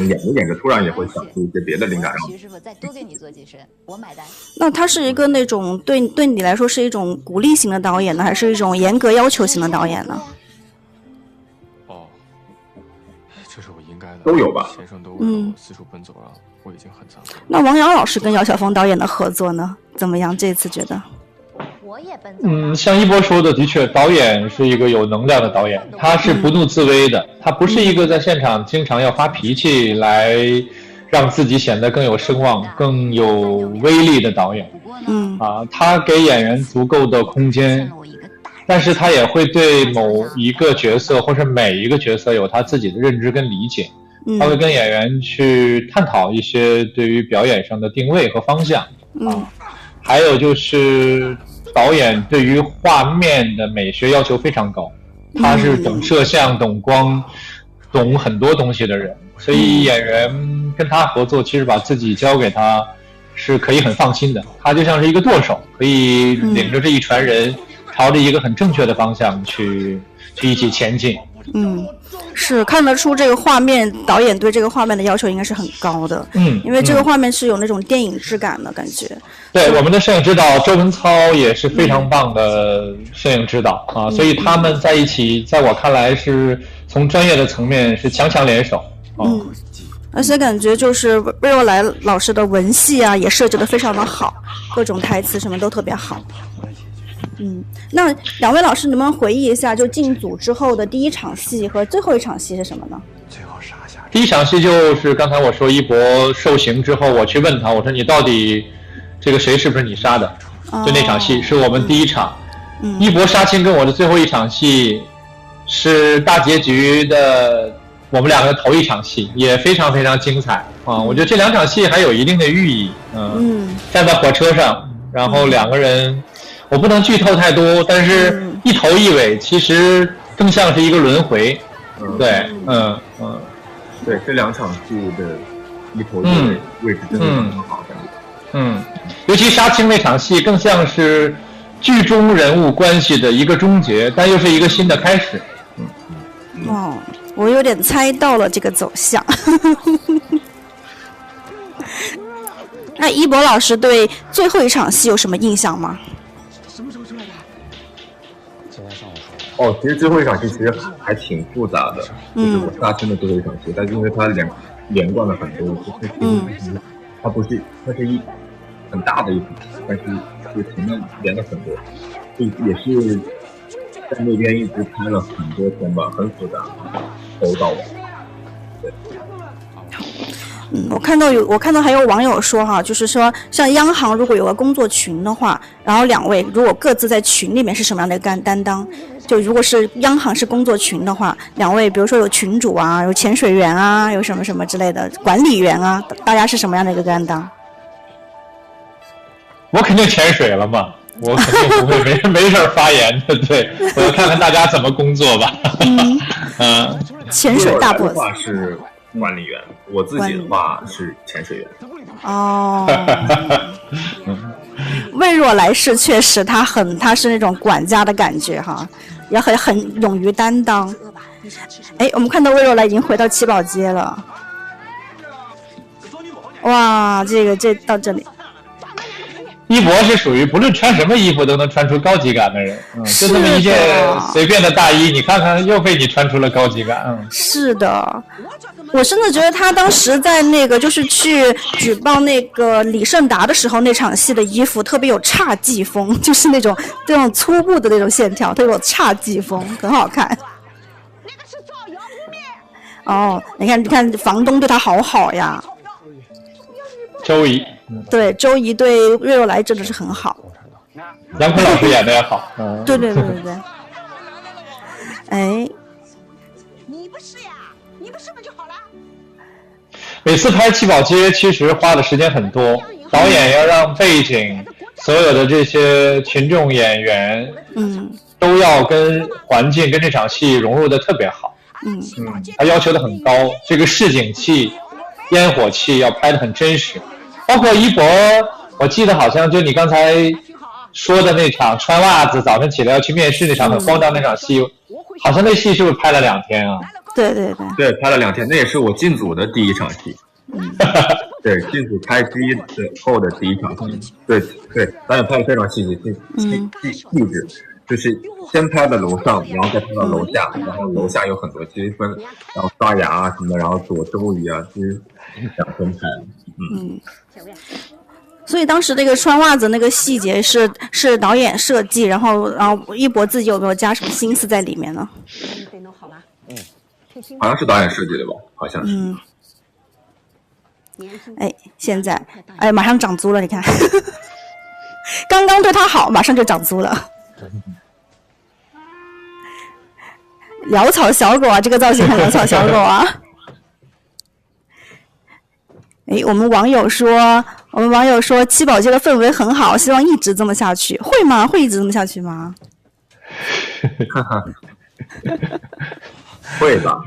演着演着突然也会想出一些别的灵感。徐师傅再多给你做几身，我买单。那他是一个那种对你来说是一种鼓励型的导演呢，还是一种严格要求型的导演呢？这是我应该的，都有吧。先生都为我四处奔走了，我已经很惭愧。那王瑶老师跟姚晓峰导演的合作呢，怎么样？这次觉得？我也奔走了。像一博说的，的确，导演是一个有能量的导演，他是不怒自威的，他不是一个在现场经常要发脾气来让自己显得更有声望、更有威力的导演。他给演员足够的空间。但是他也会对某一个角色或者每一个角色有他自己的认知跟理解，他会跟演员去探讨一些对于表演上的定位和方向。还有就是导演对于画面的美学要求非常高，他是懂摄像、懂光、懂很多东西的人，所以演员跟他合作，其实把自己交给他是可以很放心的，他就像是一个舵手，可以领着这一船人朝着一个很正确的方向去一起前进。是看得出这个画面，导演对这个画面的要求应该是很高的。因为这个画面是有那种电影质感的感觉。对，我们的摄影指导周文操也是非常棒的摄影指导啊，所以他们在一起，在我看来是从专业的层面是强强联手。而且感觉就是魏若来老师的文戏啊，也设计得非常的好，各种台词什么都特别好。那两位老师能不能回忆一下，就进组之后的第一场戏和最后一场戏是什么呢？第一场戏就是刚才我说一博受刑之后，我去问他，我说你到底这个谁是不是你杀的？就那场戏是我们第一场。一博杀青跟我的最后一场戏是大结局的。我们两个头一场戏也非常非常精彩啊！我觉得这两场戏还有一定的寓意。站在火车上，然后两个人，我不能剧透太多，但是一头一尾其实更像是一个轮回。对，对，这两场戏的一头一尾位置真的很好的。尤其杀青那场戏更像是剧中人物关系的一个终结，但又是一个新的开始。我有点猜到了这个走向。那一博老师对最后一场戏有什么印象吗？其实最后一场戏其实还挺复杂的，就是我杀青的最后一场戏，但是因为它连贯了很多，它不是，它是一很大的一场戏，但是就前面连了很多，就也是在那边一直拍了很多天吧，很复杂，头到尾。对。我看到还有网友说哈，就是说像央行如果有个工作群的话，然后两位如果各自在群里面是什么样的担当？就如果是央行是工作群的话，两位比如说有群主啊，有潜水员啊，有什么什么之类的管理员啊，大家是什么样的一个担当？我肯定潜水了嘛。我肯定不会没事发言的，对，我要看看大家怎么工作吧。潜水大 boss 是管理员，我自己的话是潜水员。魏若来是确实他是那种管家的感觉哈，也很勇于担当。我们看到魏若来已经回到七宝街了。哇，这到这里。一博是属于不论穿什么衣服都能穿出高级感的人，就这么一件随便的大衣，你看看又被你穿出了高级感。是的，我真的觉得他当时在那个就是去举报那个李胜达的时候，那场戏的衣服特别有侘寂风，就是那种粗布的那种线条，特别有侘寂风，很好看。你看房东对他好好呀。周怡。对，周怡对魏若来真的是很好。杨坤老师演的也好。对。你不是呀，你不是嘛就好了。每次拍七宝街其实花的时间很多，导演要让背景所有的这些群众演员都要跟环境跟这场戏融入的特别好。他要求的很高，这个市井气烟火气要拍的很真实。包括一博，我记得好像就你刚才说的那场穿袜子早晨起来要去面试那场很慌张那场戏，好像那戏是不是拍了2天啊？对，拍了2天，那也是我进组的第一场戏。对，进组开机后的第一场戏。对，导演拍的非常细致，就是先拍到楼上，然后再拍到楼下，然后楼下有很多积分，然后刷牙啊什么，然后左周瑜啊，其实2天拍。所以当时那个穿袜子那个细节是导演设计，然后一博自己有没有加什么心思在里面呢？好像是导演设计的吧，好像是。现在马上长足了，你看，刚刚对他好，马上就长足了。潦草小狗啊，这个造型很潦草小狗啊。我们网友说七宝街的氛围很好，希望一直这么下去，会吗？会一直这么下去吗？会吧。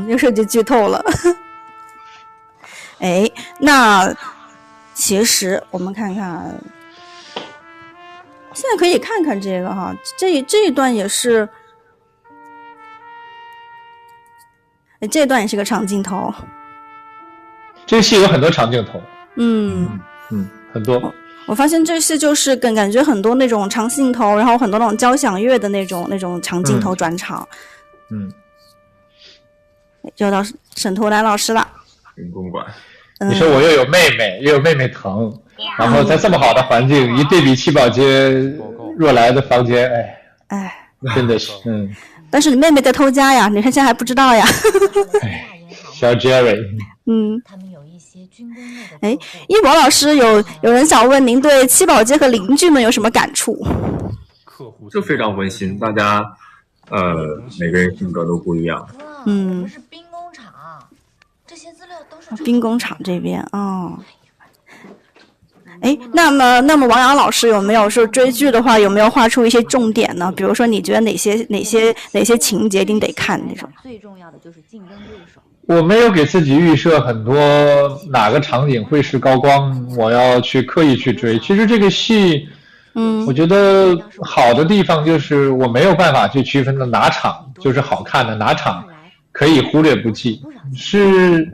又涉及剧透了。那其实我们看看，现在可以看看这个哈，这一段也是这段也是个长镜头。这个戏有很多长镜头。很多。我发现这戏就是感觉很多那种长镜头，然后很多那种交响乐的那种长镜头转场。就到沈图南老师了。人工馆。你说我又有妹妹，又有妹妹疼，然后在这么好的环境，一对比七宝街若来的房间，真的是，但是你妹妹在偷家呀，你看现在还不知道呀。小 Jerry。一博老师有人想问您对七宝街和邻居们有什么感触？就非常温馨，大家每个人性格都不一样。是兵工厂，这些资料都是兵工厂这边那么王阳老师有没有说追剧的话，有没有画出一些重点呢？比如说你觉得哪些情节一定得看那种？最重要的就是竞争对手。我没有给自己预设很多哪个场景会是高光，我要去刻意去追。其实这个戏，我觉得好的地方就是我没有办法去区分的哪场就是好看的，哪场可以忽略不计。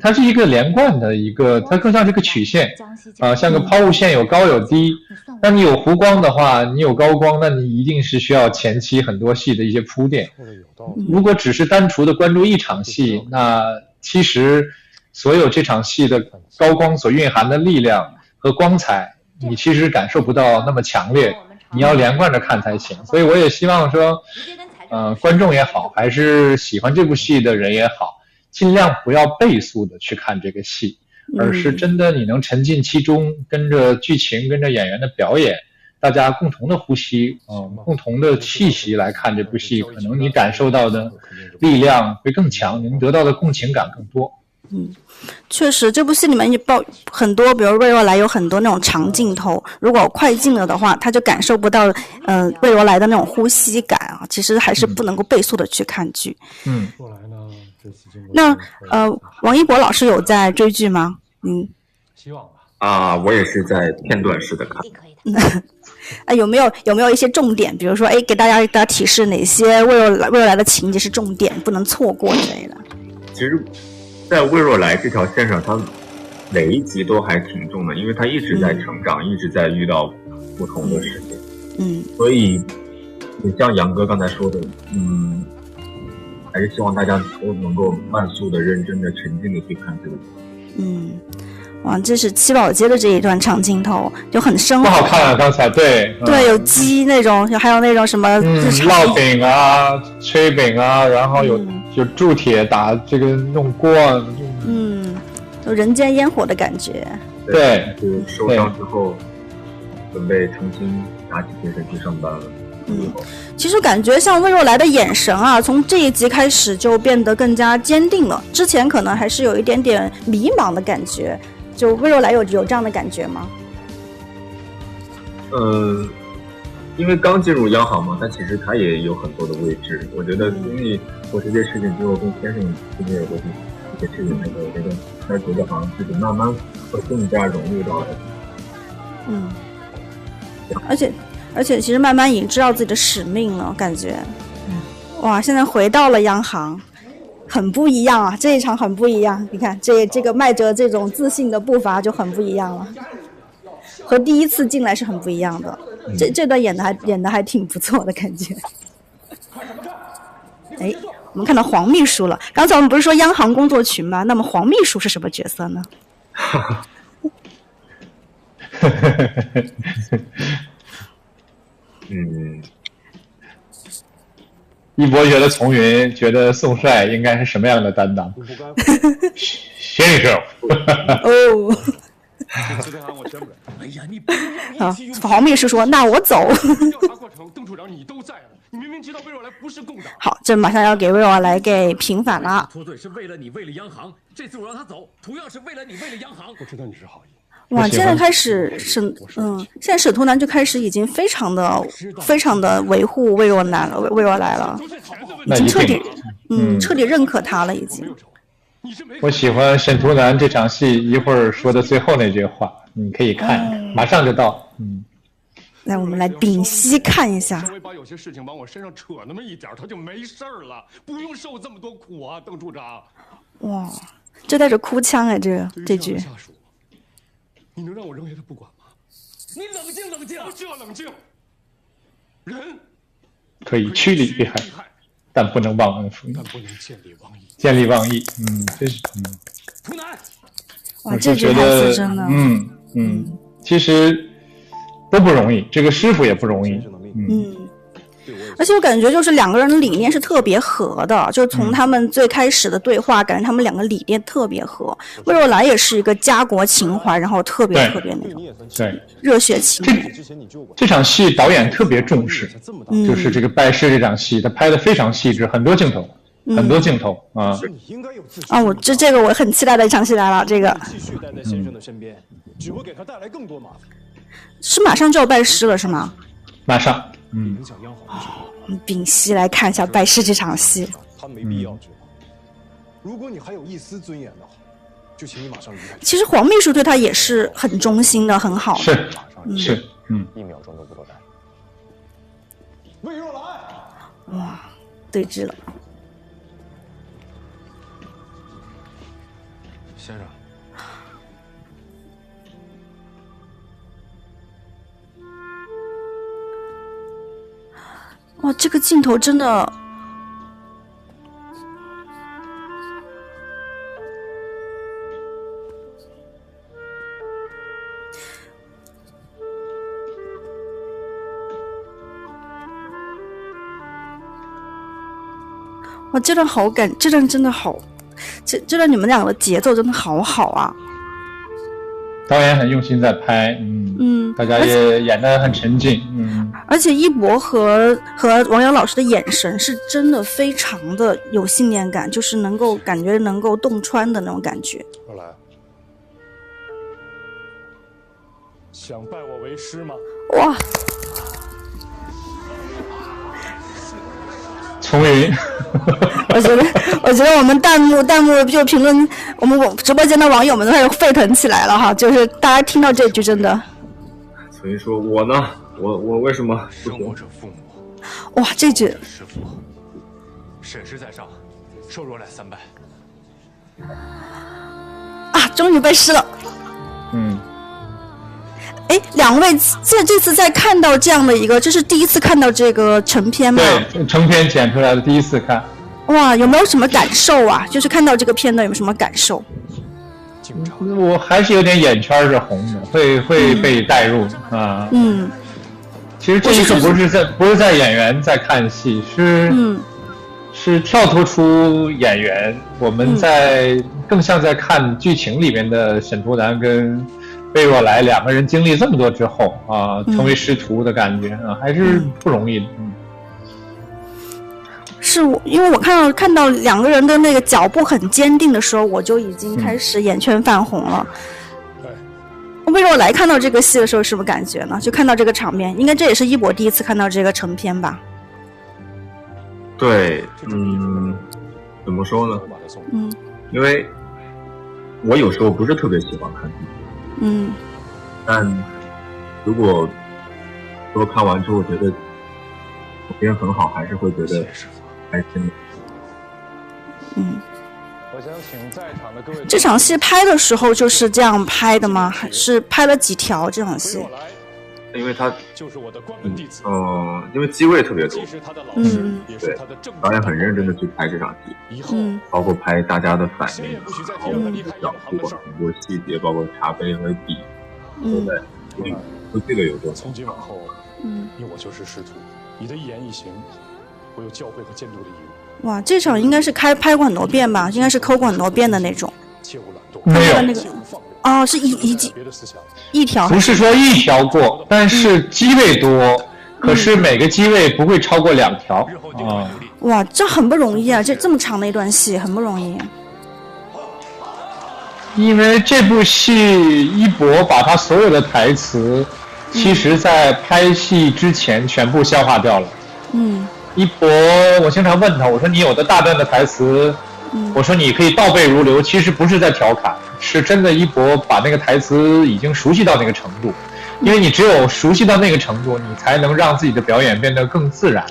它是一个连贯的它更像是个曲线像个抛物线，有高有低。那你有弧光的话，你有高光，那你一定是需要前期很多戏的一些铺垫。如果只是单纯的关注一场戏，那其实所有这场戏的高光所蕴含的力量和光彩，你其实感受不到那么强烈，你要连贯着看才行。所以我也希望说观众也好，还是喜欢这部戏的人也好，尽量不要倍速的去看这个戏，而是真的你能沉浸其中，跟着剧情，跟着演员的表演，大家共同的呼吸共同的气息来看这部戏，可能你感受到的力量会更强，你能得到的共情感更多。确实这部戏里面也很多，比如魏若来有很多那种长镜头，如果快进了的话，他就感受不到魏若来的那种呼吸感其实还是不能够倍速的去看剧。那王一博老师有在追剧吗？希望吧。我也是在片段式的看。有没有一些重点，比如说给大家提示哪些魏若来的情节是重点不能错过之类的？其实在魏若来这条线上，他每一集都还挺重的，因为他一直在成长，一直在遇到不同的事情。所以你像杨哥刚才说的，还是希望大家都能够慢速的、认真的、沉浸的去看这个。哇，这是七宝街的这一段长镜头，就很生活。不好看刚才对，有鸡那种，还有那种什么烙饼炊饼然后有铸铁打这个弄锅有人间烟火的感觉。对，就是受伤之后准备重新拿起精神去上班了。其实感觉像魏若来的眼神从这一集开始就变得更加坚定了，之前可能还是有一点点迷茫的感觉。就魏若来有这样的感觉吗？因为刚进入央行嘛，但其实他也有很多的未知。我觉得经历过这些事情之后，跟先生之间有过一些事情，我觉得他觉得好像自己慢慢会更加融入到了。而且其实慢慢已经知道自己的使命了，感觉。哇，现在回到了央行。很不一样这一场很不一样，你看这个迈着这种自信的步伐就很不一样了，和第一次进来是很不一样的。这段演的还挺不错的感觉。我们看到黄秘书了，刚才我们不是说央行工作群吗？那么黄秘书是什么角色呢？一博觉得丛云，觉得宋帅应该是什么样的担当？先生。黄秘书说：“那我走。”好，这马上要给魏若来给平反了。脱队是为了你，为了央行。这次我让他走，同样是为了你，为了央行。我知道你是好意。哇，现在开始现在沈图南就开始已经非常的维护魏若来了，已经彻底认可他了已经。我喜欢沈图南这场戏一会儿说的最后那句话，你可以看，马上就到。来，我们来屏息看一下。稍微把有些事情往我身上扯那么一点，他就没事了，不用受这么多苦啊，邓处长。哇，这带着哭腔哎，这句。你能让我扔下他不管吗？你冷静冷静，就要冷静。人可以趋利避害，但不能忘恩负义。但不能见利忘义。见利忘义，这是图南。哇，这句台词真的，其实都不容易，这个师傅也不容易，而且我感觉就是两个人的理念是特别合的，就从他们最开始的对话，感觉他们两个理念特别合。魏若来也是一个家国情怀，然后特别那种对热血情怀。这场戏导演特别重视，就是这个拜师这场戏，他拍的非常细致，很多镜头啊。我这个我很期待的一场戏来了，这个是马上就要拜师了是吗？马上，屏息来看一下拜师这场戏。他没必要知道。如果你还有一丝尊严的话，就请你马上离开。其实黄秘书对他也是很忠心的，很好的。是，1秒钟都不多待。魏若来，哇，对峙了。先生。哇，这个镜头真的，哇，这段好感，这段真的好，这段你们两个的节奏真的好好啊。导演很用心在拍，大家也演得很沉浸，而且一博和王阳老师的眼神是真的非常的有信念感，就是感觉能够洞穿的那种感觉。若来，想拜我为师吗？哇！从云，我觉得我们弹幕就评论，我们直播间的网友们都开始沸腾起来了哈，就是大家听到这句真的。所以说我呢，我为什么不生我者父母。哇，这句。师父，审时在上，受若来3拜。啊，终于拜师了。哎，两位这次在看到这样的一个，这是第一次看到这个成片吗？对，成片剪出来的第一次看。哇，有没有什么感受啊？就是看到这个片段有什么感受？我还是有点眼圈是红的，会被带入啊。其实这一刻不是在演员在看戏，是跳脱出演员，我们更像在看剧情里面的沈图南跟魏若来两个人经历这么多之后啊，成为师徒的感觉啊，还是不容易的。是因为我看到两个人的那个脚步很坚定的时候，我就已经开始眼圈泛红了。魏若来看到这个戏的时候什么感觉呢？就看到这个场面，应该这也是一博第一次看到这个成片吧？对，怎么说呢？因为我有时候不是特别喜欢看剧，但如果说看完之后觉得别人很好，还是会觉得开心。我想请在场的各位。这场戏拍的时候就是这样拍的吗？还是拍了几条这场戏？因为他就是我的关门弟子。因为机位特别多，对，导演很认真的去拍这场戏，包括拍大家的反应，然后角度很多细节，包括茶杯和笔，都在对这个有多。从今往后，你我就是师徒，你的一言一行，我有教诲和监督的义务。哇，这场应该是拍过很多遍吧？应该是抠过很多遍的那种。切勿懒惰。没有。那个是一条。不是说一条过，但是机位多，可是每个机位不会超过2条啊。哇，这很不容易啊！这么长的一段戏很不容易。因为这部戏一博把他所有的台词，其实在拍戏之前全部消化掉了。一博，我经常问他，我说你有的大段的台词，我说你可以倒背如流，其实不是在调侃，是真的一博把那个台词已经熟悉到那个程度，因为你只有熟悉到那个程度，你才能让自己的表演变得更自然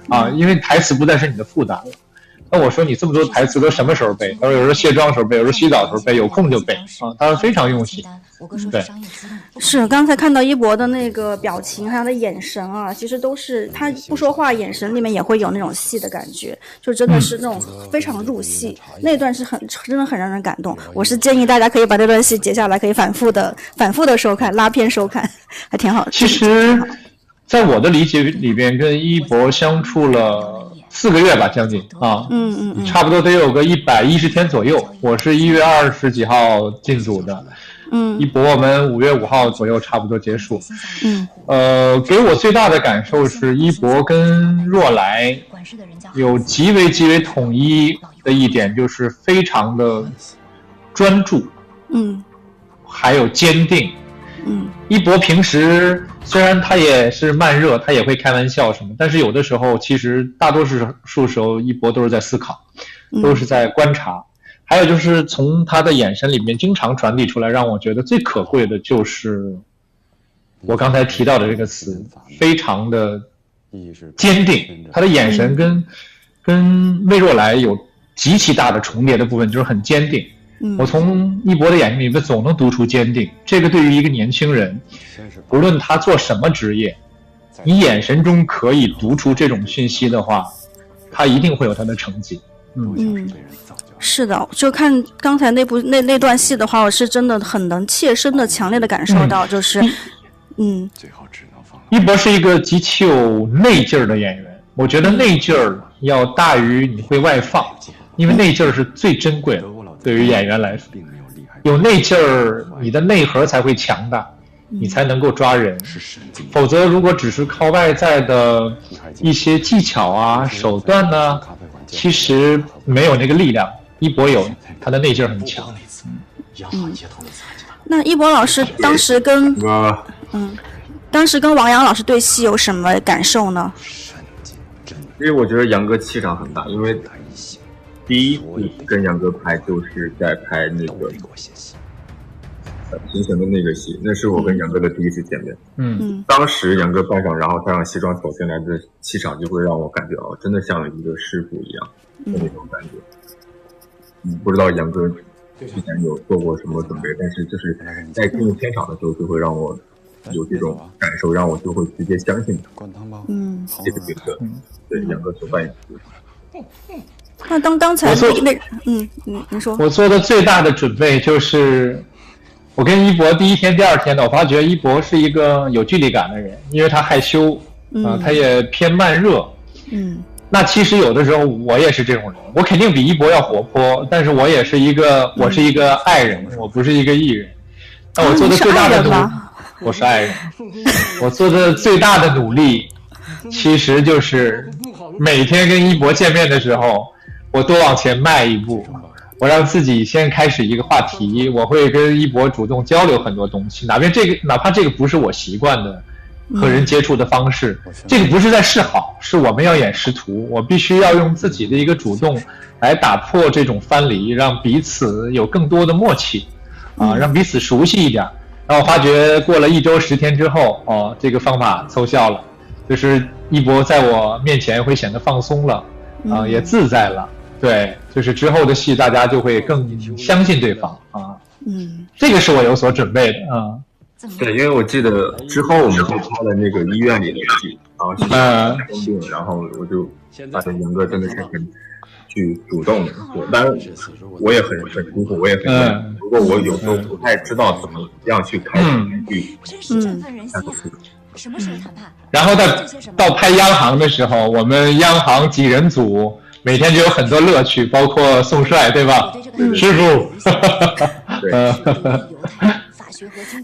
啊，因为台词不再是你的负担了。那我说你这么多台词都什么时候背？他说有时候卸妆时候背，有时候洗澡时候背，有空就背啊。他非常用心。对，是刚才看到一博的那个表情，还有他的眼神啊，其实都是他不说话，眼神里面也会有那种戏的感觉，就真的是那种非常入戏。那段是真的很让人感动。我是建议大家可以把这段戏截下来，可以反复的收看，拉片收看，还挺好。其实，在我的理解里边，跟一博相处了4个月吧，将近啊，差不多得有个110天左右。我是1月20几号进组的。一博我们5月5号左右差不多结束。给我最大的感受是一博跟若来有极为统一的一点，就是非常的专注，还有坚定。一博平时虽然他也是慢热，他也会开玩笑什么，但是有的时候其实大多数时候一博都是在思考，都是在观察。还有就是从他的眼神里面经常传递出来，让我觉得最可贵的就是我刚才提到的这个词，非常的坚定。他的眼神跟魏若来有极其大的重叠的部分，就是很坚定。我从一博的眼睛里面总能读出坚定。这个对于一个年轻人，无论他做什么职业，你眼神中可以读出这种讯息的话，他一定会有他的成绩。是的，就看刚才那段戏的话，我是真的很能切身的强烈的感受到，就是一博是一个极其有内劲儿的演员。我觉得内劲儿要大于你会外放，因为内劲儿是最珍贵的，对于演员来说，有内劲儿你的内核才会强大，你才能够抓人。否则如果只是靠外在的一些技巧啊手段呢，其实没有那个力量。一博有，他的内劲很强。那一博老师当时跟王阳老师对戏有什么感受呢？因为我觉得杨哥气场很大，因为第一次跟杨哥拍就是在拍那个平成的那个戏，那是我跟杨哥的第一次见面。当时杨哥扮上，然后他让西装走进来的气场，就会让我感觉真的像一个师傅一样的那种感觉。不知道杨哥之前有做过什么准备，但是就是在进入片场的时候，就会让我有这种感受，让我就会直接相信这个角色，对杨哥所扮演的。那刚才你说，我做的最大的准备就是我跟一博第一天、第二天的，我发觉一博是一个有距离感的人，因为他害羞他也偏慢热。那其实有的时候我也是这种人，我肯定比一博要活泼，但是我是一个爱人，我不是一个艺人。那我做的最大的努力，我是爱人。我做的最大的努力，其实就是每天跟一博见面的时候，我多往前迈一步，我让自己先开始一个话题，我会跟一博主动交流很多东西，哪怕这个不是我习惯的和人接触的方式，这个不是在示好，是我们要演师徒，我必须要用自己的一个主动来打破这种藩篱，让彼此有更多的默契让彼此熟悉一点。然后发觉过了1周10天之后这个方法奏效了，就是一博在我面前会显得放松了也自在了。对，就是之后的戏大家就会更相信对方这个是我有所准备的对，因为我记得之后我们就拍了那个医院里的戏，然后生病，然后我就发现杨哥真的是很去主动的做，当然我也很辛苦，我也很不过我有时候不太知道怎么样去开剧然后到拍央行的时候，我们央行几人组每天就有很多乐趣，包括宋帅对吧？师傅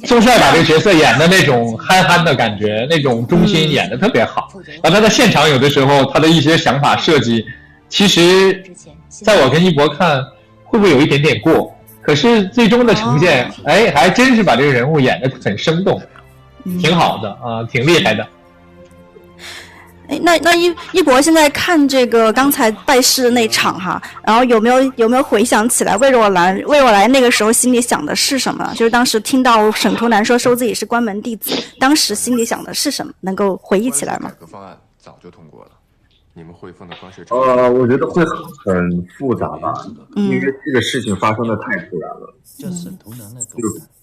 宋帅把这个角色演的那种憨憨的感觉，那种忠心演得特别好。然后他在现场有的时候他的一些想法设计，其实在我跟一博看会不会有一点点过，可是最终的呈现还真是把这个人物演得很生动，挺好的挺厉害的。那一博现在看这个刚才拜师的那场哈，然后有没有回想起来魏若来那个时候心里想的是什么？就是当时听到沈图南说自己是关门弟子，当时心里想的是什么？能够回忆起来吗？改革方案早就通过了。我觉得会很复杂吧，因为这个事情发生的太突然了，就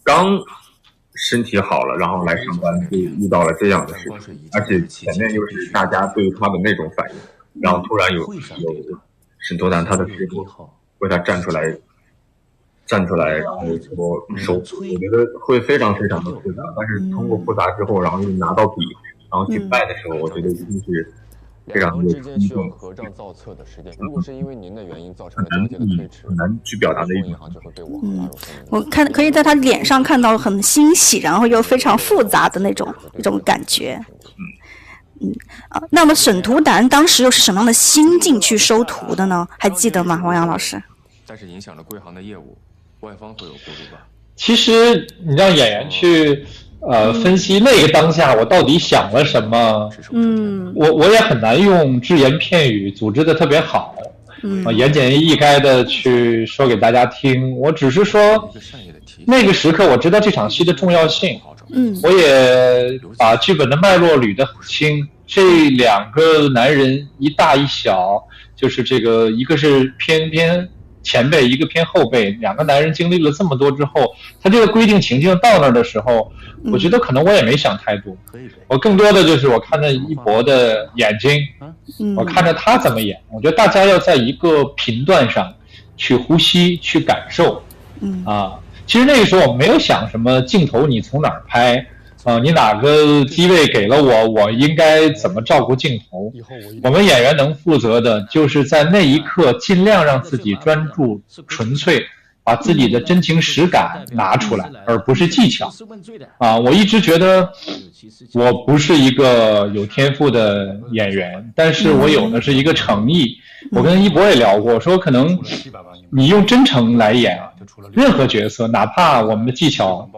刚身体好了，然后来上班就遇到了这样的事情，而且前面又是大家对他的那种反应，然后突然有沈头男他的师傅为他站出来，然后说收，我觉得会非常非常的复杂，但是通过复杂之后，然后又拿到笔，然后去拜的时候，我觉得一定是非常有冲动，合照造册的时间，如果是因为您的原因造成了交接的推迟，很难去表达的一种。我可以在他脸上看到很欣喜，然后又非常复杂的那种感觉。那么沈图南当时又是什么样的心境去收徒的呢？还记得吗，王阳老师？但是影响了贵行的业务，外方会有顾虑吧？其实你让演员去分析那个当下我到底想了什么，我也很难用只言片语组织的特别好，言简意赅的去说给大家听。我只是说那个时刻我知道这场戏的重要性，我也把剧本的脉络捋得很清。这两个男人一大一小，就是这个一个是偏前辈，一个偏后辈，两个男人经历了这么多之后，他这个规定情境到那儿的时候，我觉得可能我也没想太多，我更多的就是我看着一博的眼睛，我看着他怎么演，我觉得大家要在一个频段上去呼吸去感受，其实那个时候我没有想什么镜头你从哪儿拍，你哪个机位给了我应该怎么照顾镜头。我们演员能负责的就是在那一刻尽量让自己专注纯粹，把自己的真情实感拿出来，而不是技巧。我一直觉得我不是一个有天赋的演员，但是我有的是一个诚意。我跟一博也聊过，说可能你用真诚来演任何角色，哪怕我们的技巧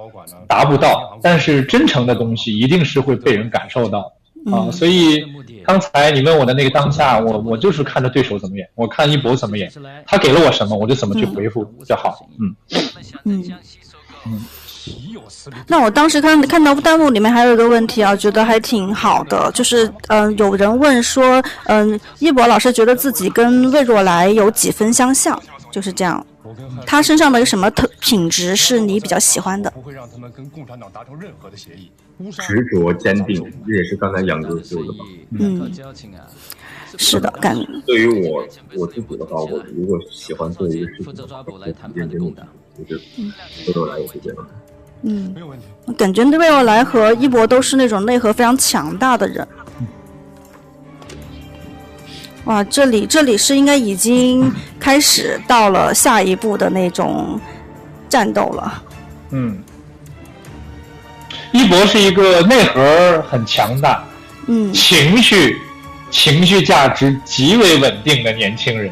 达不到，但是真诚的东西一定是会被人感受到所以刚才你问我的那个当下，我就是看着对手怎么演，我看一博怎么演，他给了我什么我就怎么去回复就好。那我当时看到弹幕里面还有一个问题啊，觉得还挺好的，就是有人问说一博老师觉得自己跟魏若来有几分相像，就是这样，他身上的有什么品质是你比较喜欢的？不会让他们跟共产党达成任何的协议。执着坚定，这也是刚才杨哥说的吧？是的，对于我自己的话，我如果喜欢做一个事情，认真的，就是魏若来也是这样。没有问题。感觉魏若来和一博都是那种内核非常强大的人。哇，这里是应该已经开始到了下一步的那种战斗了。一博是一个内核很强大，情绪价值极为稳定的年轻人。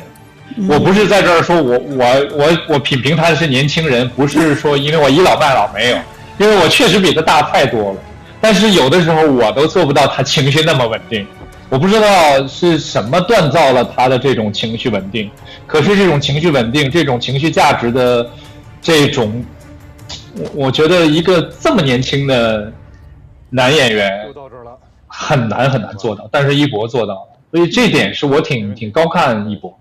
我不是在这儿说我品评他是年轻人，不是说因为我倚老卖老，没有，因为我确实比他大太多了。但是有的时候我都做不到他情绪那么稳定，我不知道是什么锻造了他的这种情绪稳定。可是这种情绪稳定，这种情绪价值的这种，我觉得一个这么年轻的男演员很难做到，但是一博做到了，所以这点是我挺高看一博。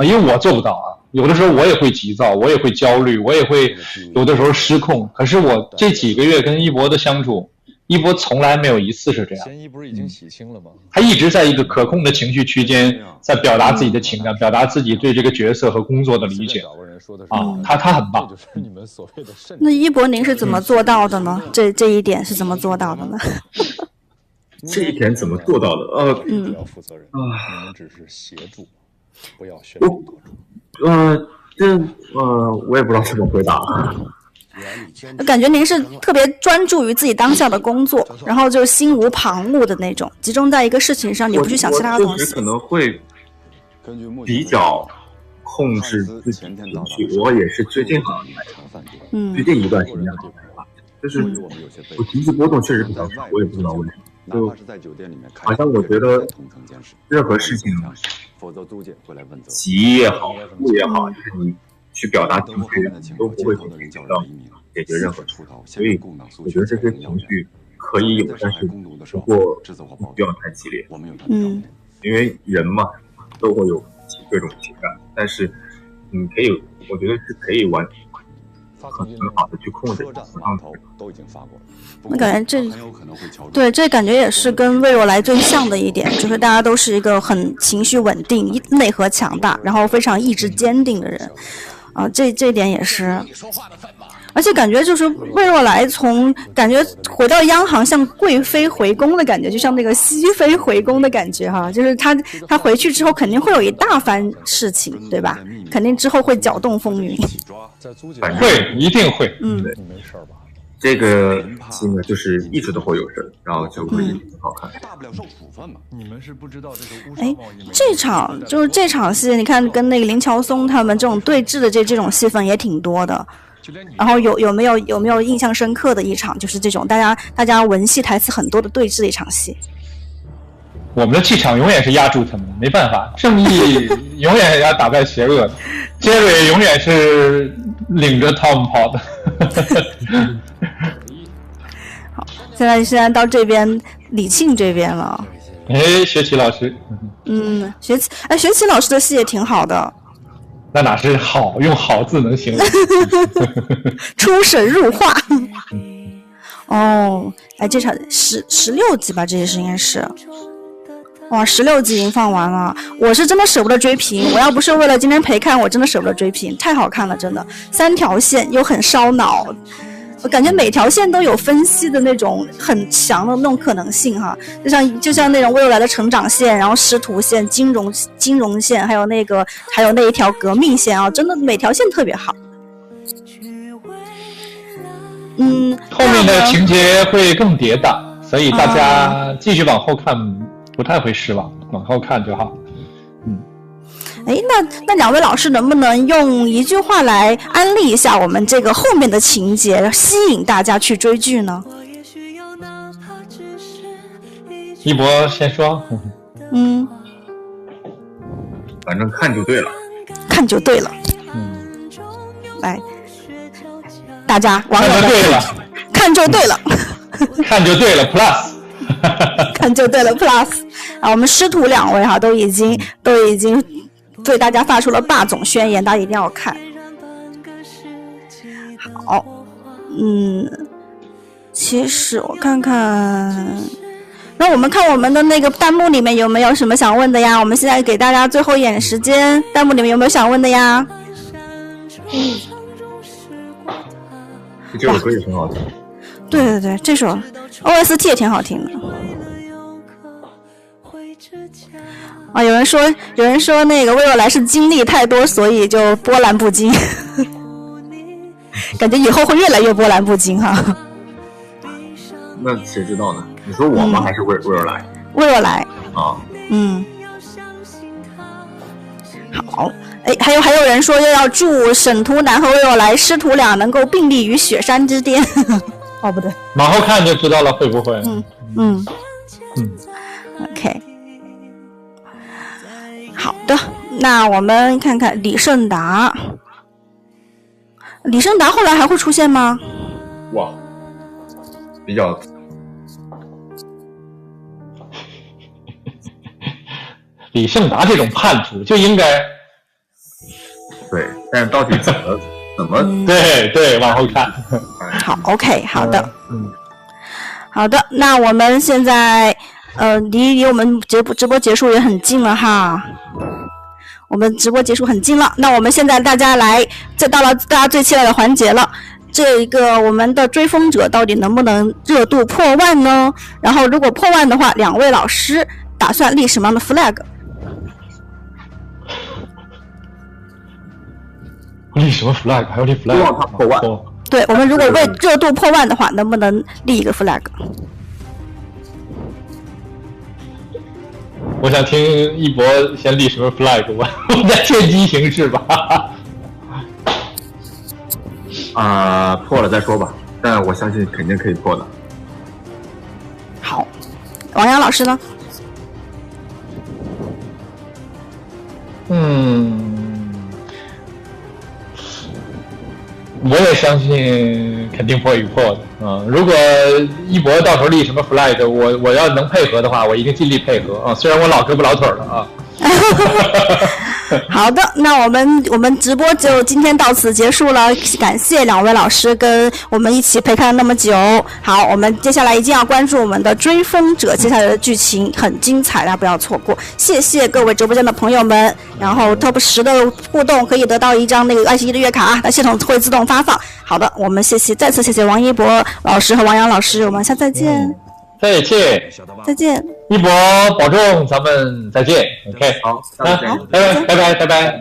因为我做不到有的时候我也会急躁，我也会焦虑，我也会有的时候失控。可是我这几个月跟一博的相处，一博从来没有一次是这样。嫌疑不是已经洗清了吗？他一直在一个可控的情绪区间，在表达自己的情感，表达自己对这个角色和工作的理解。他很棒。那一博您是怎么做到的呢？这一点是怎么做到的呢？这一点怎么做到的？不要负责任，你们只是协助。不要宣我也不知道怎么回答。感觉您是特别专注于自己当下的工作，然后就心无旁骛的那种，集中在一个事情上，你不去想其他的东西。我可能会比较控制自己的情绪，我也是最近最近一段时间就是我情绪波动确实比较少，我也不知道为什么。就好像我觉得任何事情急也好，怒也好，就是你去表达情绪都不会影响到解决任何事，所以我觉得这些情绪可以有，但是不过不要太激烈，因因为人嘛都会有各种情感，但是你可以，我觉得是可以很好的去控制。都已经发过了。我感觉这感觉也是跟魏若来最像的一点，就是大家都是一个很情绪稳定、内核强大，然后非常意志坚定的人啊，这点也是。而且感觉就是魏若来从感觉回到央行像贵妃回宫的感觉，就像那个熹妃回宫的感觉哈，就是他回去之后肯定会有一大番事情，对吧？肯定之后会搅动风云。会，一定会。你没事吧？这个戏呢，就是一直都会有事，然后就会很好看。大不了受处分嘛。你们是不知道这个乌哎，这场戏，你看跟那个林乔松他们这种对峙的这种戏份也挺多的。然后有没有印象深刻的一场，就是这种大家文戏台词很多的对峙的一场戏？我们的气场永远是压住他们，没办法，正义永远要打败邪恶的，杰瑞永远是领着 Tom 跑的。好，现在到这边李沁这边了。哎，学齐老师。学齐老师的戏也挺好的。那哪是好，用好字能形容。出神入化。哦，哎，这场16集吧，这也是应该是。哇，16集已经放完了，我是真的舍不得追评。我要不是为了今天陪看，我真的舍不得追评，太好看了，真的。3条线又很烧脑，我感觉每条线都有分析的那种很强的那种可能性哈，就像那种魏若来的成长线，然后师徒线、金融线，还有那一条革命线啊，真的每条线特别好。后面的情节会更迭代，所以大家继续往后看不太会失望，往后看就好。哎，那两位老师能不能用一句话来安利一下我们这个后面的情节，吸引大家去追剧呢？一博先说。反正看就对了。看就对了。来，大家网友们看就对了。看就对了 plus。看就对了 plus。啊，我们师徒2位哈都已经对大家发出了霸总宣言，大家一定要看。好，其实我看看，那我们看我们的那个弹幕里面有没有什么想问的呀？我们现在给大家最后一点时间，弹幕里面有没有想问的呀？这首歌也很好听。对，这首 OST 也挺好听的。啊，有人说那个魏若来是经历太多，所以就波澜不惊。感觉以后会越来越波澜不惊哈。那谁知道呢？你说我吗？还是魏若来？魏若来啊。好，哎，还有人说要祝沈图南和魏若来师徒俩能够并立于雪山之巅。哦，不对，往后看就知道了，会不会？OK。好的，那我们看看李胜达后来还会出现吗？哇，比较李胜达这种叛徒就应该对，但是到底怎么对往后看。好 ，OK， 好的，好的，那我们现在离我们直播结束也很近了哈。我们直播结束很近了，那我们现在大家这到了大家最期待的环节了。这个我们的追风者到底能不能热度破万呢？然后如果破万的话，2位老师打算立什么样的 flag？ 立什么 flag？ 还要立 flag？ 希望他破万。对，我们如果为热度破万的话，能不能立一个 flag？我想听一博先立什么 flag， 我再见机行事吧。破了再说吧，但我相信肯定可以破的。好，王洋老师呢？我我也相信肯定会破的。如果一博到时候立什么 flag， 我要能配合的话，我一定尽力配合啊。虽然我老胳膊老腿了啊。好的，那我们直播就今天到此结束了，感谢两位老师跟我们一起陪看了那么久。好，我们接下来一定要关注我们的追风者，接下来的剧情很精彩，大家不要错过。谢谢各位直播间的朋友们，然后 Top 10的互动可以得到一张那个爱奇艺的月卡，那系统会自动发放。好的，我们再次谢谢王一博老师和王洋老师，我们下次再见。再见，再见，一博保重，咱们再见。OK， 好，拜拜，拜拜。